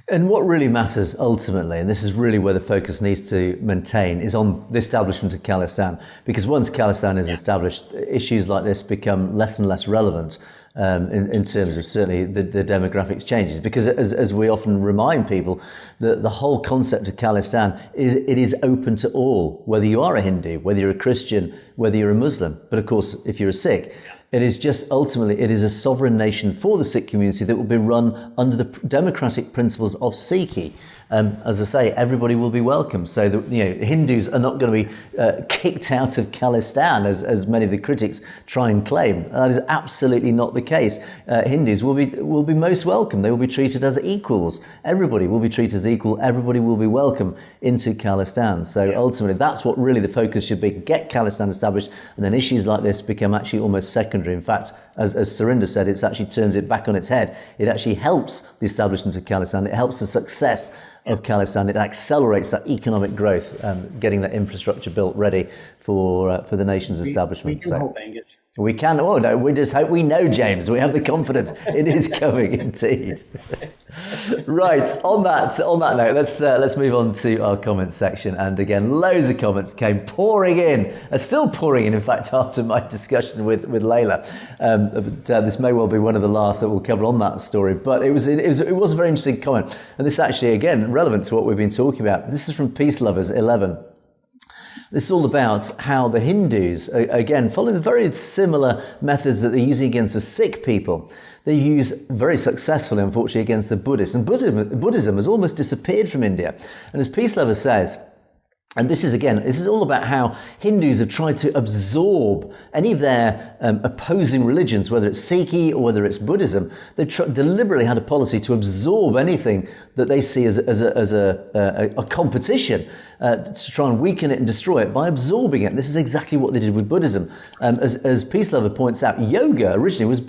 And what really matters ultimately, and this is really where the focus needs to maintain, is on the establishment of Khalistan. Because once Khalistan is established, issues like this become less and less relevant in terms of certainly the demographics changes. Because as we often remind people, the whole concept of Khalistan is open to all, whether you are a Hindu, whether you're a Christian, whether you're a Muslim. But of course, if you're a Sikh, it is just ultimately, it is a sovereign nation for the Sikh community that will be run under the democratic principles of Sikhi. As I say, everybody will be welcome. So Hindus are not going to be kicked out of Khalistan, as many of the critics try and claim. That is absolutely not the case. Hindus will be most welcome. They will be treated as equals. Everybody will be treated as equal. Everybody will be welcome into Khalistan. So ultimately, that's what really the focus should be: get Khalistan established, and then issues like this become actually almost secondary. In fact, as Surinder said, it actually turns it back on its head. It actually helps the establishment of Khalistan. It helps the success of Khalistan. It accelerates that economic growth, getting that infrastructure built ready for the nation's establishment. We can hope, Angus. We can. Oh no, we just hope. We know, James. We have the confidence. It is coming, indeed. Right. On that note, let's move on to our comments section. And again, loads of comments came pouring in. Are still pouring in fact, after my discussion with Layla. This may well be one of the last that we'll cover on that story. But it was a very interesting comment, and this actually again relevant to what we've been talking about. This is from Peace Lovers 11. This is all about how the Hindus, again, following the very similar methods that they're using against the Sikh people, they use very successfully, unfortunately, against the Buddhists. And Buddhism has almost disappeared from India. And as Peace Lover says, and this is all about how Hindus have tried to absorb any of their opposing religions, whether it's Sikhi or whether it's Buddhism. They've deliberately had a policy to absorb anything that they see as a competition, to try and weaken it and destroy it by absorbing it. This is exactly what they did with Buddhism. As Peace Lover points out, yoga originally was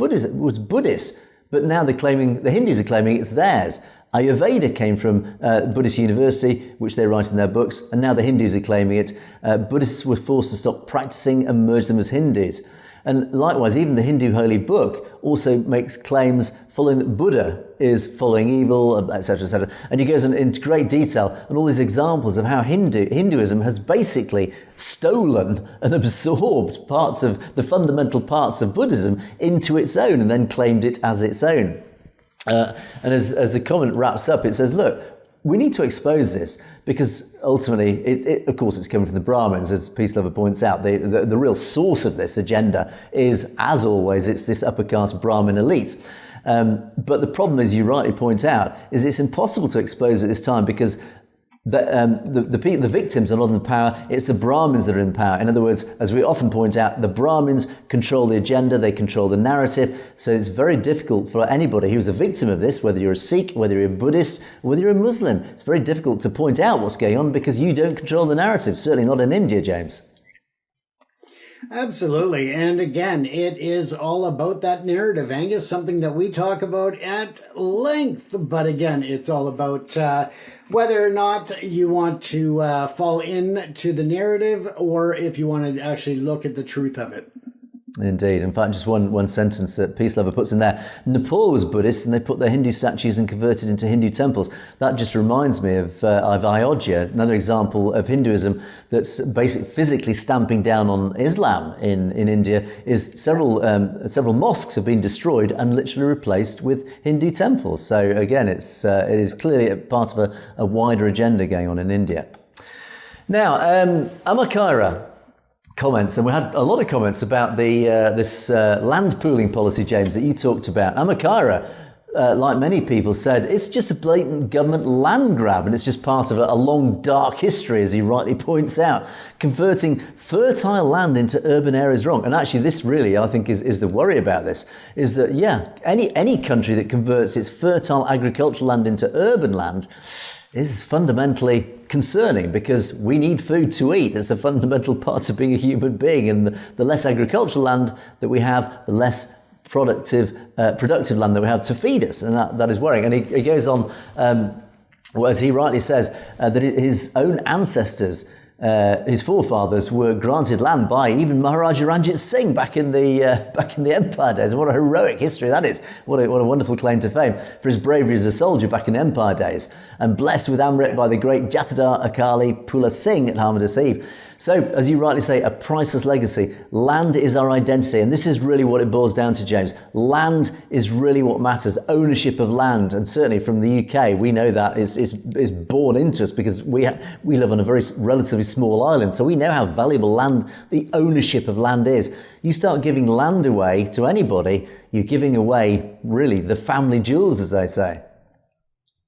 Buddhist, but now the Hindus are claiming it's theirs. Ayurveda came from Buddhist university, which they write in their books, and now the Hindus are claiming it. Buddhists were forced to stop practicing and merge them as Hindus. And likewise, even the Hindu holy book also makes claims following that Buddha is following evil, etc., etc. And he goes into great detail and all these examples of how Hinduism has basically stolen and absorbed parts of the fundamental parts of Buddhism into its own and then claimed it as its own. And as the comment wraps up, it says, look, we need to expose this because ultimately, of course, it's coming from the Brahmins, as Peace Lover points out. The real source of this agenda is, as always, it's this upper caste Brahmin elite. But the problem, as you rightly point out, is it's impossible to expose at this time because the victims are not in the power. It's the Brahmins that are in power. In other words, as we often point out, the Brahmins control the agenda, they control the narrative. So it's very difficult for anybody who's a victim of this, whether you're a Sikh, whether you're a Buddhist, whether you're a Muslim. It's very difficult to point out what's going on because you don't control the narrative. Certainly not in India, James. Absolutely. And again, it is all about that narrative, Angus, something that we talk about at length. But again, it's all about whether or not you want to fall into the narrative or if you want to actually look at the truth of it. Indeed. In fact, just one sentence that Peace Lover puts in there. Nepal was Buddhist and they put their Hindu statues and converted into Hindu temples. That just reminds me of Ayodhya, another example of Hinduism that's basically physically stamping down on Islam in India. Is several mosques have been destroyed and literally replaced with Hindu temples. So again, it is clearly a part of a wider agenda going on in India. Now, Amakara comments, and we had a lot of comments about this land pooling policy, James, that you talked about. Amakara like many people said, it's just a blatant government land grab, and it's just part of a long, dark history, as he rightly points out. Converting fertile land into urban areas wrong. And actually, this really, I think, is the worry about this, is that, any country that converts its fertile agricultural land into urban land is fundamentally concerning, because we need food to eat. It's a fundamental part of being a human being, and the less agricultural land that we have, the less productive land that we have to feed us, and that is worrying. And he goes on, as he rightly says, that his own ancestors, his forefathers, were granted land by even Maharaja Ranjit Singh back in the Empire days. What a heroic history that is! What a wonderful claim to fame for his bravery as a soldier back in Empire days, and blessed with Amrit by the great Jatadhar Akali Phula Singh at Harmandir Sahib. So, as you rightly say, a priceless legacy. Land is our identity, and this is really what it boils down to, James. Land is really what matters. Ownership of land, and certainly from the UK, we know that is born into us, because we live on a very relatively small island, so we know how valuable the ownership of land is. You start giving land away to anybody, you're giving away really the family jewels, as they say.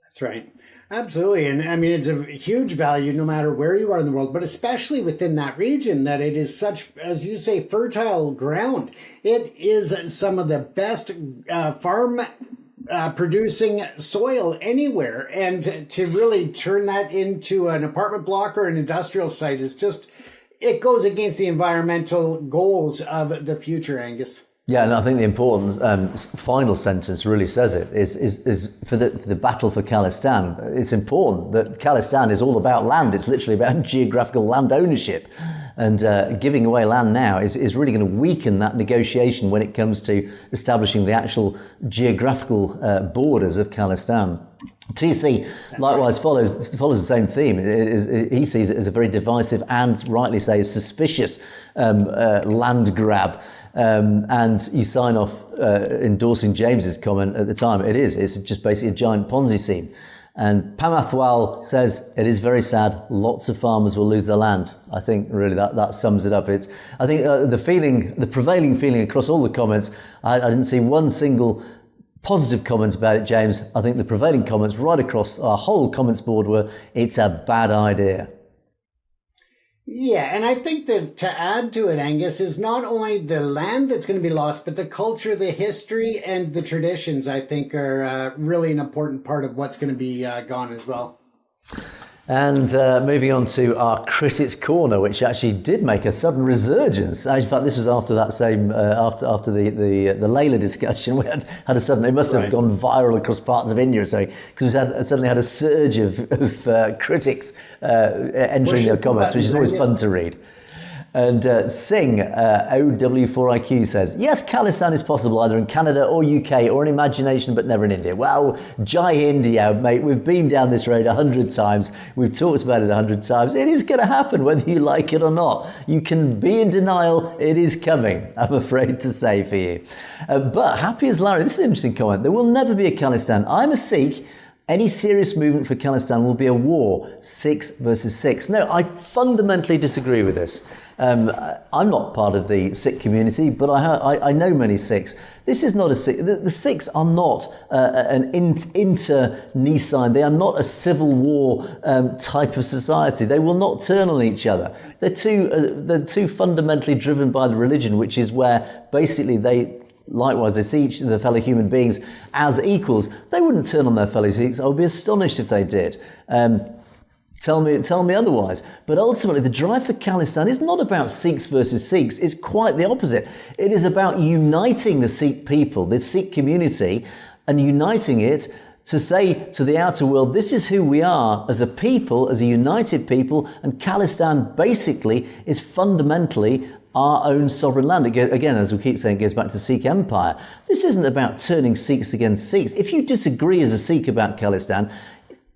That's right. Absolutely. And I mean, it's a huge value no matter where you are in the world, but especially within that region, that it is such, as you say, fertile ground. It is some of the best farm producing soil anywhere. And to really turn that into an apartment block or an industrial site is just, it goes against the environmental goals of the future, Angus. Yeah, and I think the important final sentence really says it, is for the battle for Khalistan. It's important that Khalistan is all about land. It's literally about geographical land ownership. And giving away land now is really going to weaken that negotiation when it comes to establishing the actual geographical borders of Khalistan. TC likewise follows the same theme. He sees it as a very divisive and, rightly say, suspicious land grab. And you sign off endorsing James's comment at the time. It's just basically a giant Ponzi scheme. And Pamathwal says it is very sad. Lots of farmers will lose their land. I think really that sums it up. I think the prevailing feeling across all the comments, I didn't see one single positive comment about it, James. I think the prevailing comments right across our whole comments board were, it's a bad idea. Yeah, and I think that to add to it, Angus, is not only the land that's going to be lost, but the culture, the history, and the traditions, I think, are really an important part of what's going to be gone as well. And moving on to our Critics Corner, which actually did make a sudden resurgence. In fact, this was after that same, after the Layla discussion, we had a sudden, it must have gone viral across parts of India or something, because we suddenly had a surge of critics entering their comments, which is always fun to read. And Singh, OW4IQ says, yes, Khalistan is possible either in Canada or UK or in imagination, but never in India. Well, Jai India, mate, we've been down this road 100 times. We've talked about it 100 times. It is going to happen, whether you like it or not. You can be in denial. It is coming, I'm afraid to say for you. But happy as Larry, this is an interesting comment. There will never be a Khalistan. I'm a Sikh. Any serious movement for Khalistan will be a war, Sikhs versus Sikhs. No, I fundamentally disagree with this. I'm not part of the Sikh community, but I know many Sikhs. This is not a Sikh. The Sikhs are not an internecine. They are not a civil war type of society. They will not turn on each other. They're too fundamentally driven by the religion, which is where basically likewise, they see each of their fellow human beings as equals. They wouldn't turn on their fellow Sikhs. I would be astonished if they did. Tell me otherwise. But ultimately, the drive for Khalistan is not about Sikhs versus Sikhs. It's quite the opposite. It is about uniting the Sikh people, the Sikh community, and uniting it to say to the outer world, this is who we are as a people, as a united people, and Khalistan basically is fundamentally our own sovereign land. Again, as we keep saying, it goes back to the Sikh Empire. This isn't about turning Sikhs against Sikhs. If you disagree as a Sikh about Khalistan,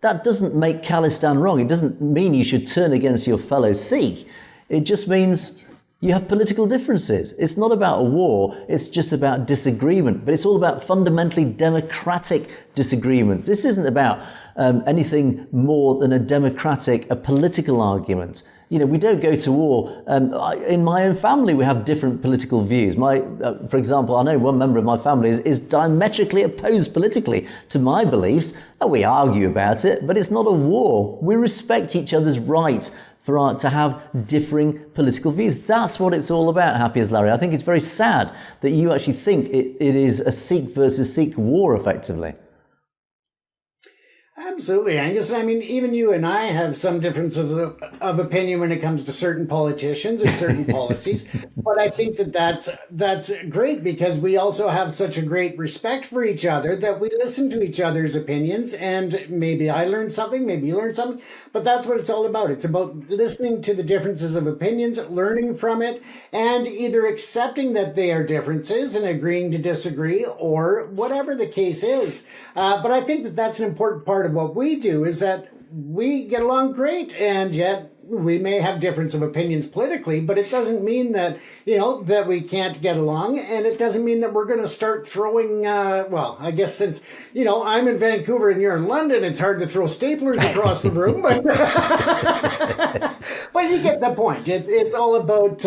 that doesn't make Khalistan wrong. It doesn't mean you should turn against your fellow Sikh. It just means You have political differences. It's not about a war, it's just about disagreement, but it's all about fundamentally democratic disagreements. This isn't about anything more than a political argument. You know, we don't go to war. In my own family, we have different political views. For example, I know one member of my family is diametrically opposed politically to my beliefs, and we argue about it, but it's not a war. We respect each other's right to have differing political views. That's what it's all about, Happy as Larry. I think it's very sad that you actually think it is a Sikh versus Sikh war, effectively. Absolutely, Angus. I mean, even you and I have some differences of opinion when it comes to certain politicians or certain policies. But I think that's great because we also have such a great respect for each other that we listen to each other's opinions. And maybe I learn something, maybe you learn something. But that's what it's all about. It's about listening to the differences of opinions, learning from it, and either accepting that they are differences and agreeing to disagree or whatever the case is. But I think that that's an important part of what we do is that we get along great, and yet we may have difference of opinions politically, but it doesn't mean that, that we can't get along, and it doesn't mean that we're going to start throwing, well, I guess since, I'm in Vancouver and you're in London, it's hard to throw staplers across the room, but but you get the point. It's all about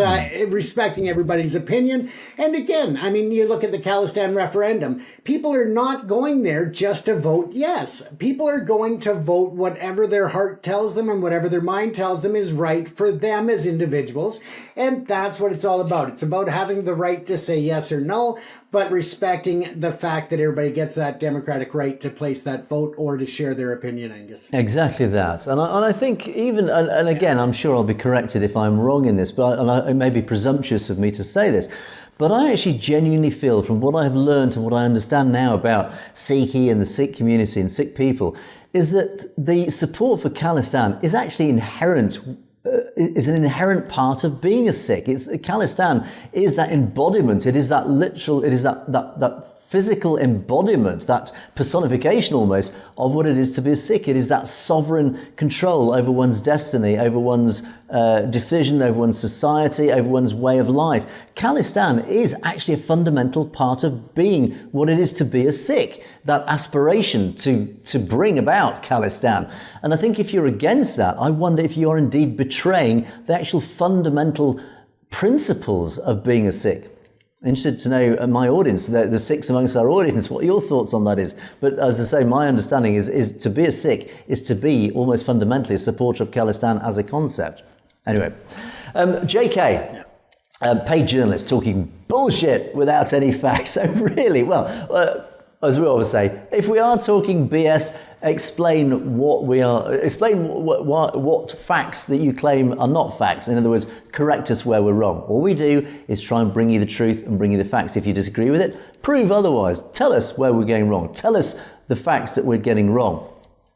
respecting everybody's opinion. And again, I mean, you look at the Khalistan referendum, people are not going there just to vote yes. People are going to vote whatever their heart tells them and whatever their mind tells them is right for them as individuals. And that's what it's all about. It's about having the right to say yes or no, but respecting the fact that everybody gets that democratic right to place that vote or to share their opinion, Angus. Exactly that. And I think even, and again, I'm sure I'll be corrected if I'm wrong in this, but it may be presumptuous of me to say this, but I actually genuinely feel from what I've learned and what I understand now about Sikhi and the Sikh community and Sikh people is that the support for Khalistan is actually is an inherent part of being a Sikh. Khalistan is that embodiment. It is that literal, it is that physical embodiment, that personification almost of what it is to be a Sikh. It is that sovereign control over one's destiny, over one's decision, over one's society, over one's way of life. Khalistan is actually a fundamental part of being what it is to be a Sikh, that aspiration to bring about Khalistan. And I think if you're against that, I wonder if you are indeed betraying the actual fundamental principles of being a Sikh. Interested to know my audience, the Sikhs amongst our audience, what your thoughts on that is. But as I say, my understanding is to be a Sikh is to be almost fundamentally a supporter of Khalistan as a concept. Anyway, JK, paid journalist talking bullshit without any facts. So really, well, as we always say, if we are talking BS, explain what facts that you claim are not facts. In other words, correct us where we're wrong. All we do is try and bring you the truth and bring you the facts. If you disagree with it, prove otherwise. Tell us where we're going wrong. Tell us the facts that we're getting wrong.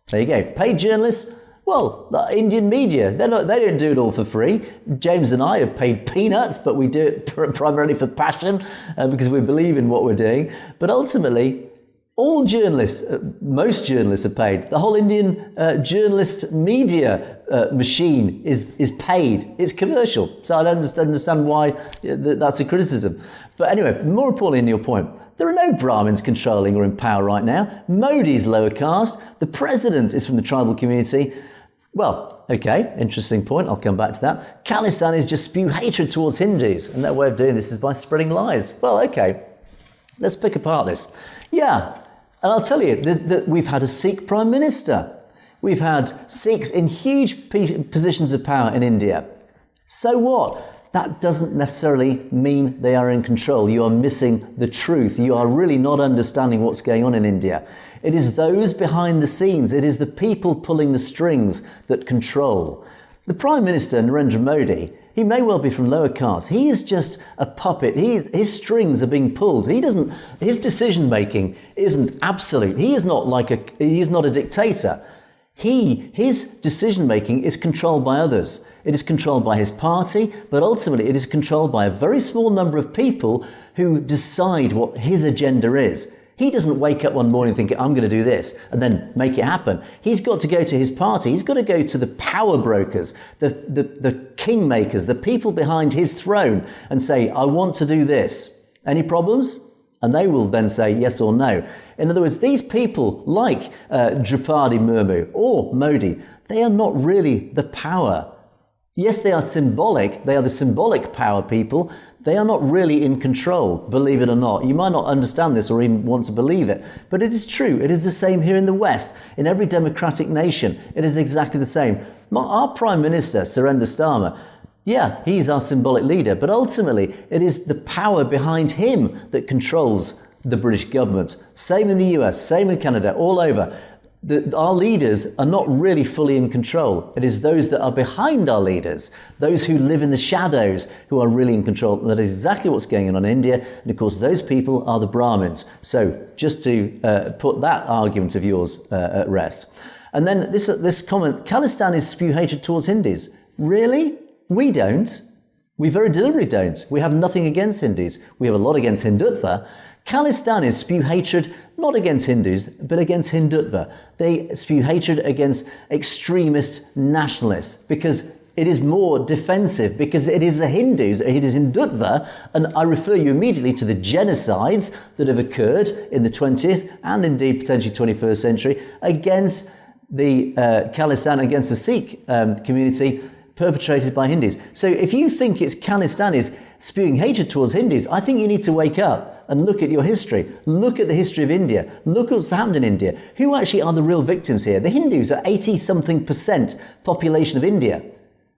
There you go. Paid journalists, well, the Indian media, they don't do it all for free. James and I have paid peanuts, but we do it primarily for passion because we believe in what we're doing. But ultimately, all journalists, most journalists are paid. The whole Indian journalist media machine is paid. It's commercial. So I don't understand why that's a criticism. But anyway, more importantly in your point, there are no Brahmins controlling or in power right now. Modi's lower caste. The president is from the tribal community. Well, okay, interesting point. I'll come back to that. Khalistan is just spew hatred towards Hindus. And their way of doing this is by spreading lies. Well, okay, let's pick apart this. Yeah. And I'll tell you that we've had a Sikh Prime Minister. We've had Sikhs in huge positions of power in India. So what? That doesn't necessarily mean they are in control. You are missing the truth. You are really not understanding what's going on in India. It is those behind the scenes. It is the people pulling the strings that control. The Prime Minister, Narendra Modi, he may well be from lower caste. He is just a puppet. His strings are being pulled. His decision making isn't absolute. He's not a dictator. His decision making is controlled by others. It is controlled by his party, but ultimately it is controlled by a very small number of people who decide what his agenda is. He doesn't wake up one morning thinking, I'm going to do this, and then make it happen. He's got to go to his party. He's got to go to the power brokers, the kingmakers, the people behind his throne, and say, I want to do this. Any problems? And they will then say yes or no. In other words, these people like Draupadi Murmu or Modi, they are not really the power. Yes, they are symbolic. They are the symbolic power people. They are not really in control, believe it or not. You might not understand this or even want to believe it, but it is true. It is the same here in the West. In every democratic nation, it is exactly the same. Our Prime Minister, Surendra Starmer, yeah, he's our symbolic leader, but ultimately it is the power behind him that controls the British government. Same in the US, same in Canada, all over. Our leaders are not really fully in control. It is those that are behind our leaders, those who live in the shadows, who are really in control. And that is exactly what's going on in India. And of course, those people are the Brahmins. So just to put that argument of yours at rest. And then this comment, Khalistan is spew hatred towards Hindus. Really? We don't. We very deliberately don't. We have nothing against Hindus. We have a lot against Hindutva. Khalistanis spew hatred not against Hindus, but against Hindutva. They spew hatred against extremist nationalists because it is more defensive, because it is the Hindus, it is Hindutva, and I refer you immediately to the genocides that have occurred in the 20th and indeed potentially 21st century against the Khalistan, against the Sikh community, perpetrated by Hindus. So if you think it's Khalistanis spewing hatred towards Hindus, I think you need to wake up and look at your history. Look at the history of India. Look at what's happened in India. Who actually are the real victims here? The Hindus are 80-something% population of India.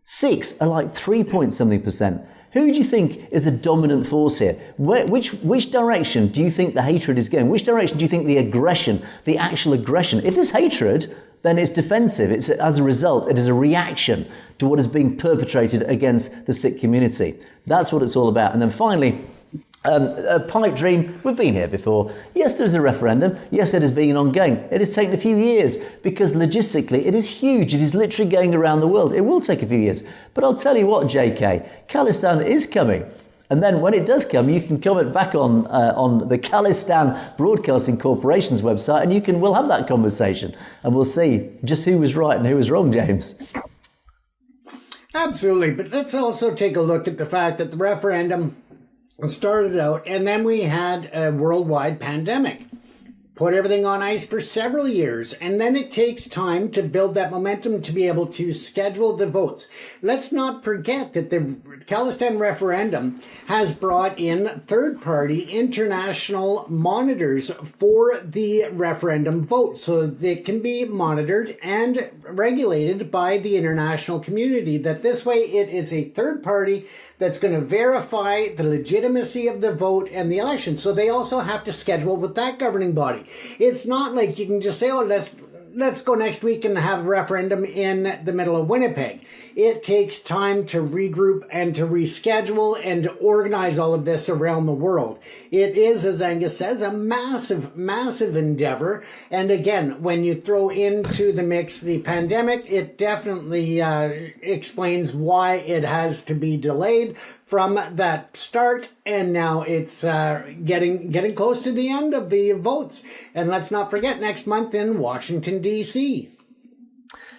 Sikhs are like 3-point-something%. Who do you think is the dominant force here? Which direction do you think the hatred is going? Which direction do you think the aggression, the actual aggression? If there's hatred, then it's defensive. It's, as a result, it is a reaction to what is being perpetrated against the Sikh community. That's what it's all about. And then finally, a pipe dream. We've been here before. Yes, there's a referendum. Yes, it has been ongoing. It has taken a few years because logistically it is huge. It is literally going around the world. It will take a few years. But I'll tell you what, JK, Khalistan is coming. And then when it does come, you can comment back on the Khalistan Broadcasting Corporation's website, and we'll have that conversation, and we'll see just who was right and who was wrong, James. Absolutely, but let's also take a look at the fact that the referendum started out, and then we had a worldwide pandemic. Put everything on ice for several years, and then it takes time to build that momentum to be able to schedule the votes. Let's not forget that the Khalistan referendum has brought in third-party international monitors for the referendum vote, so they can be monitored and regulated by the international community. That this way it is a third party that's going to verify the legitimacy of the vote and the election. So they also have to schedule with that governing body. It's not like you can just say, oh, let's go next week and have a referendum in the middle of Winnipeg. It takes time to regroup and to reschedule and to organize all of this around the world. It is, as Angus says, a massive, massive endeavor. And again, when you throw into the mix the pandemic, it definitely explains why it has to be delayed from that start, and now it's getting close to the end of the votes. And let's not forget, next month in Washington, D.C.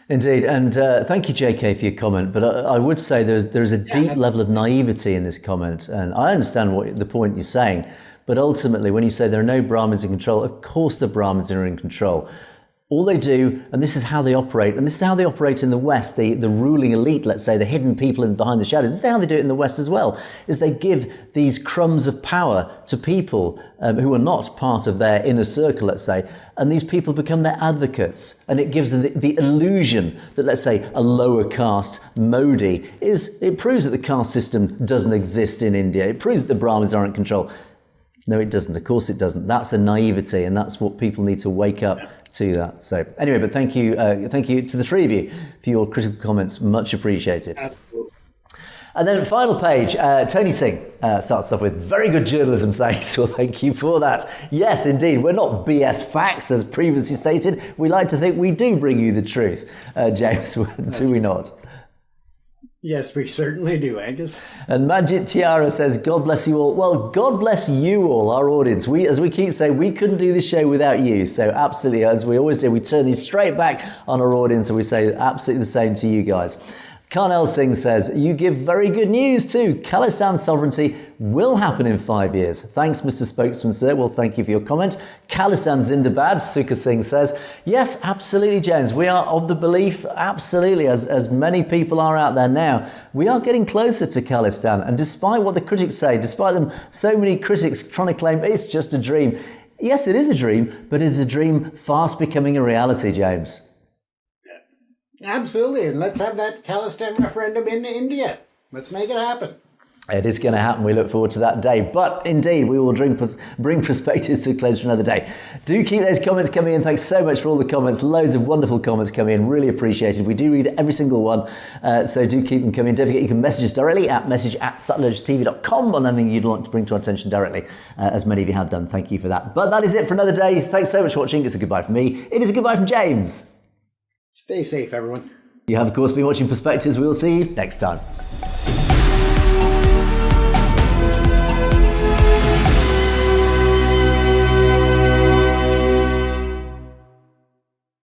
Indeed, and thank you, JK, for your comment. But I would say there's a deep level of naivety in this comment, and I understand what the point you're saying. But ultimately, when you say there are no Brahmins in control, of course the Brahmins are in control. All they do, and this is how they operate, and this is how they operate in the West, the ruling elite, let's say, the hidden people behind the shadows, this is how they do it in the West as well, is they give these crumbs of power to people who are not part of their inner circle, let's say, and these people become their advocates, and it gives them the illusion that, let's say, a lower caste Modi it proves that the caste system doesn't exist in India. It proves that the Brahmins aren't in control. No, it doesn't. Of course it doesn't. That's the naivety, and that's what people need to wake up to that. So anyway, but thank you to the three of you for your critical comments. Much appreciated. Absolutely. And then final page, Tony Singh starts off with very good journalism, thanks. Well, thank you for that. Yes, indeed, we're not BS facts, as previously stated. We like to think we do bring you the truth, James, do we not? Yes, we certainly do, Angus. And Majid Tiara says, God bless you all. Well, God bless you all, our audience. As we keep saying, we couldn't do this show without you. So absolutely, as we always do, we turn these straight back on our audience and we say absolutely the same to you guys. Karnel Singh says, you give very good news too. Khalistan sovereignty will happen in 5 years. Thanks, Mr. Spokesman, sir. Well, thank you for your comment. Khalistan Zindabad, Sukha Singh says, yes, absolutely, James. We are of the belief, absolutely, as many people are out there now, we are getting closer to Khalistan. And despite what the critics say, despite them, so many critics trying to claim it's just a dream. Yes, it is a dream, but it's a dream fast becoming a reality, James. Absolutely, and let's have that Khalistan referendum in India. Let's make it happen. It is going to happen. We look forward to that day. But indeed, we will bring perspectives to a close for another day. Do keep those comments coming in. Thanks so much for all the comments. Loads of wonderful comments coming in. Really appreciated. We do read every single one. So do keep them coming. Don't forget you can message us directly at message@sutlejtv.com on anything you'd like to bring to our attention directly, as many of you have done. Thank you for that. But that is it for another day. Thanks so much for watching. It's a goodbye from me. It is a goodbye from James. Stay safe, everyone. You have, of course, been watching Perspectives. We will see you next time.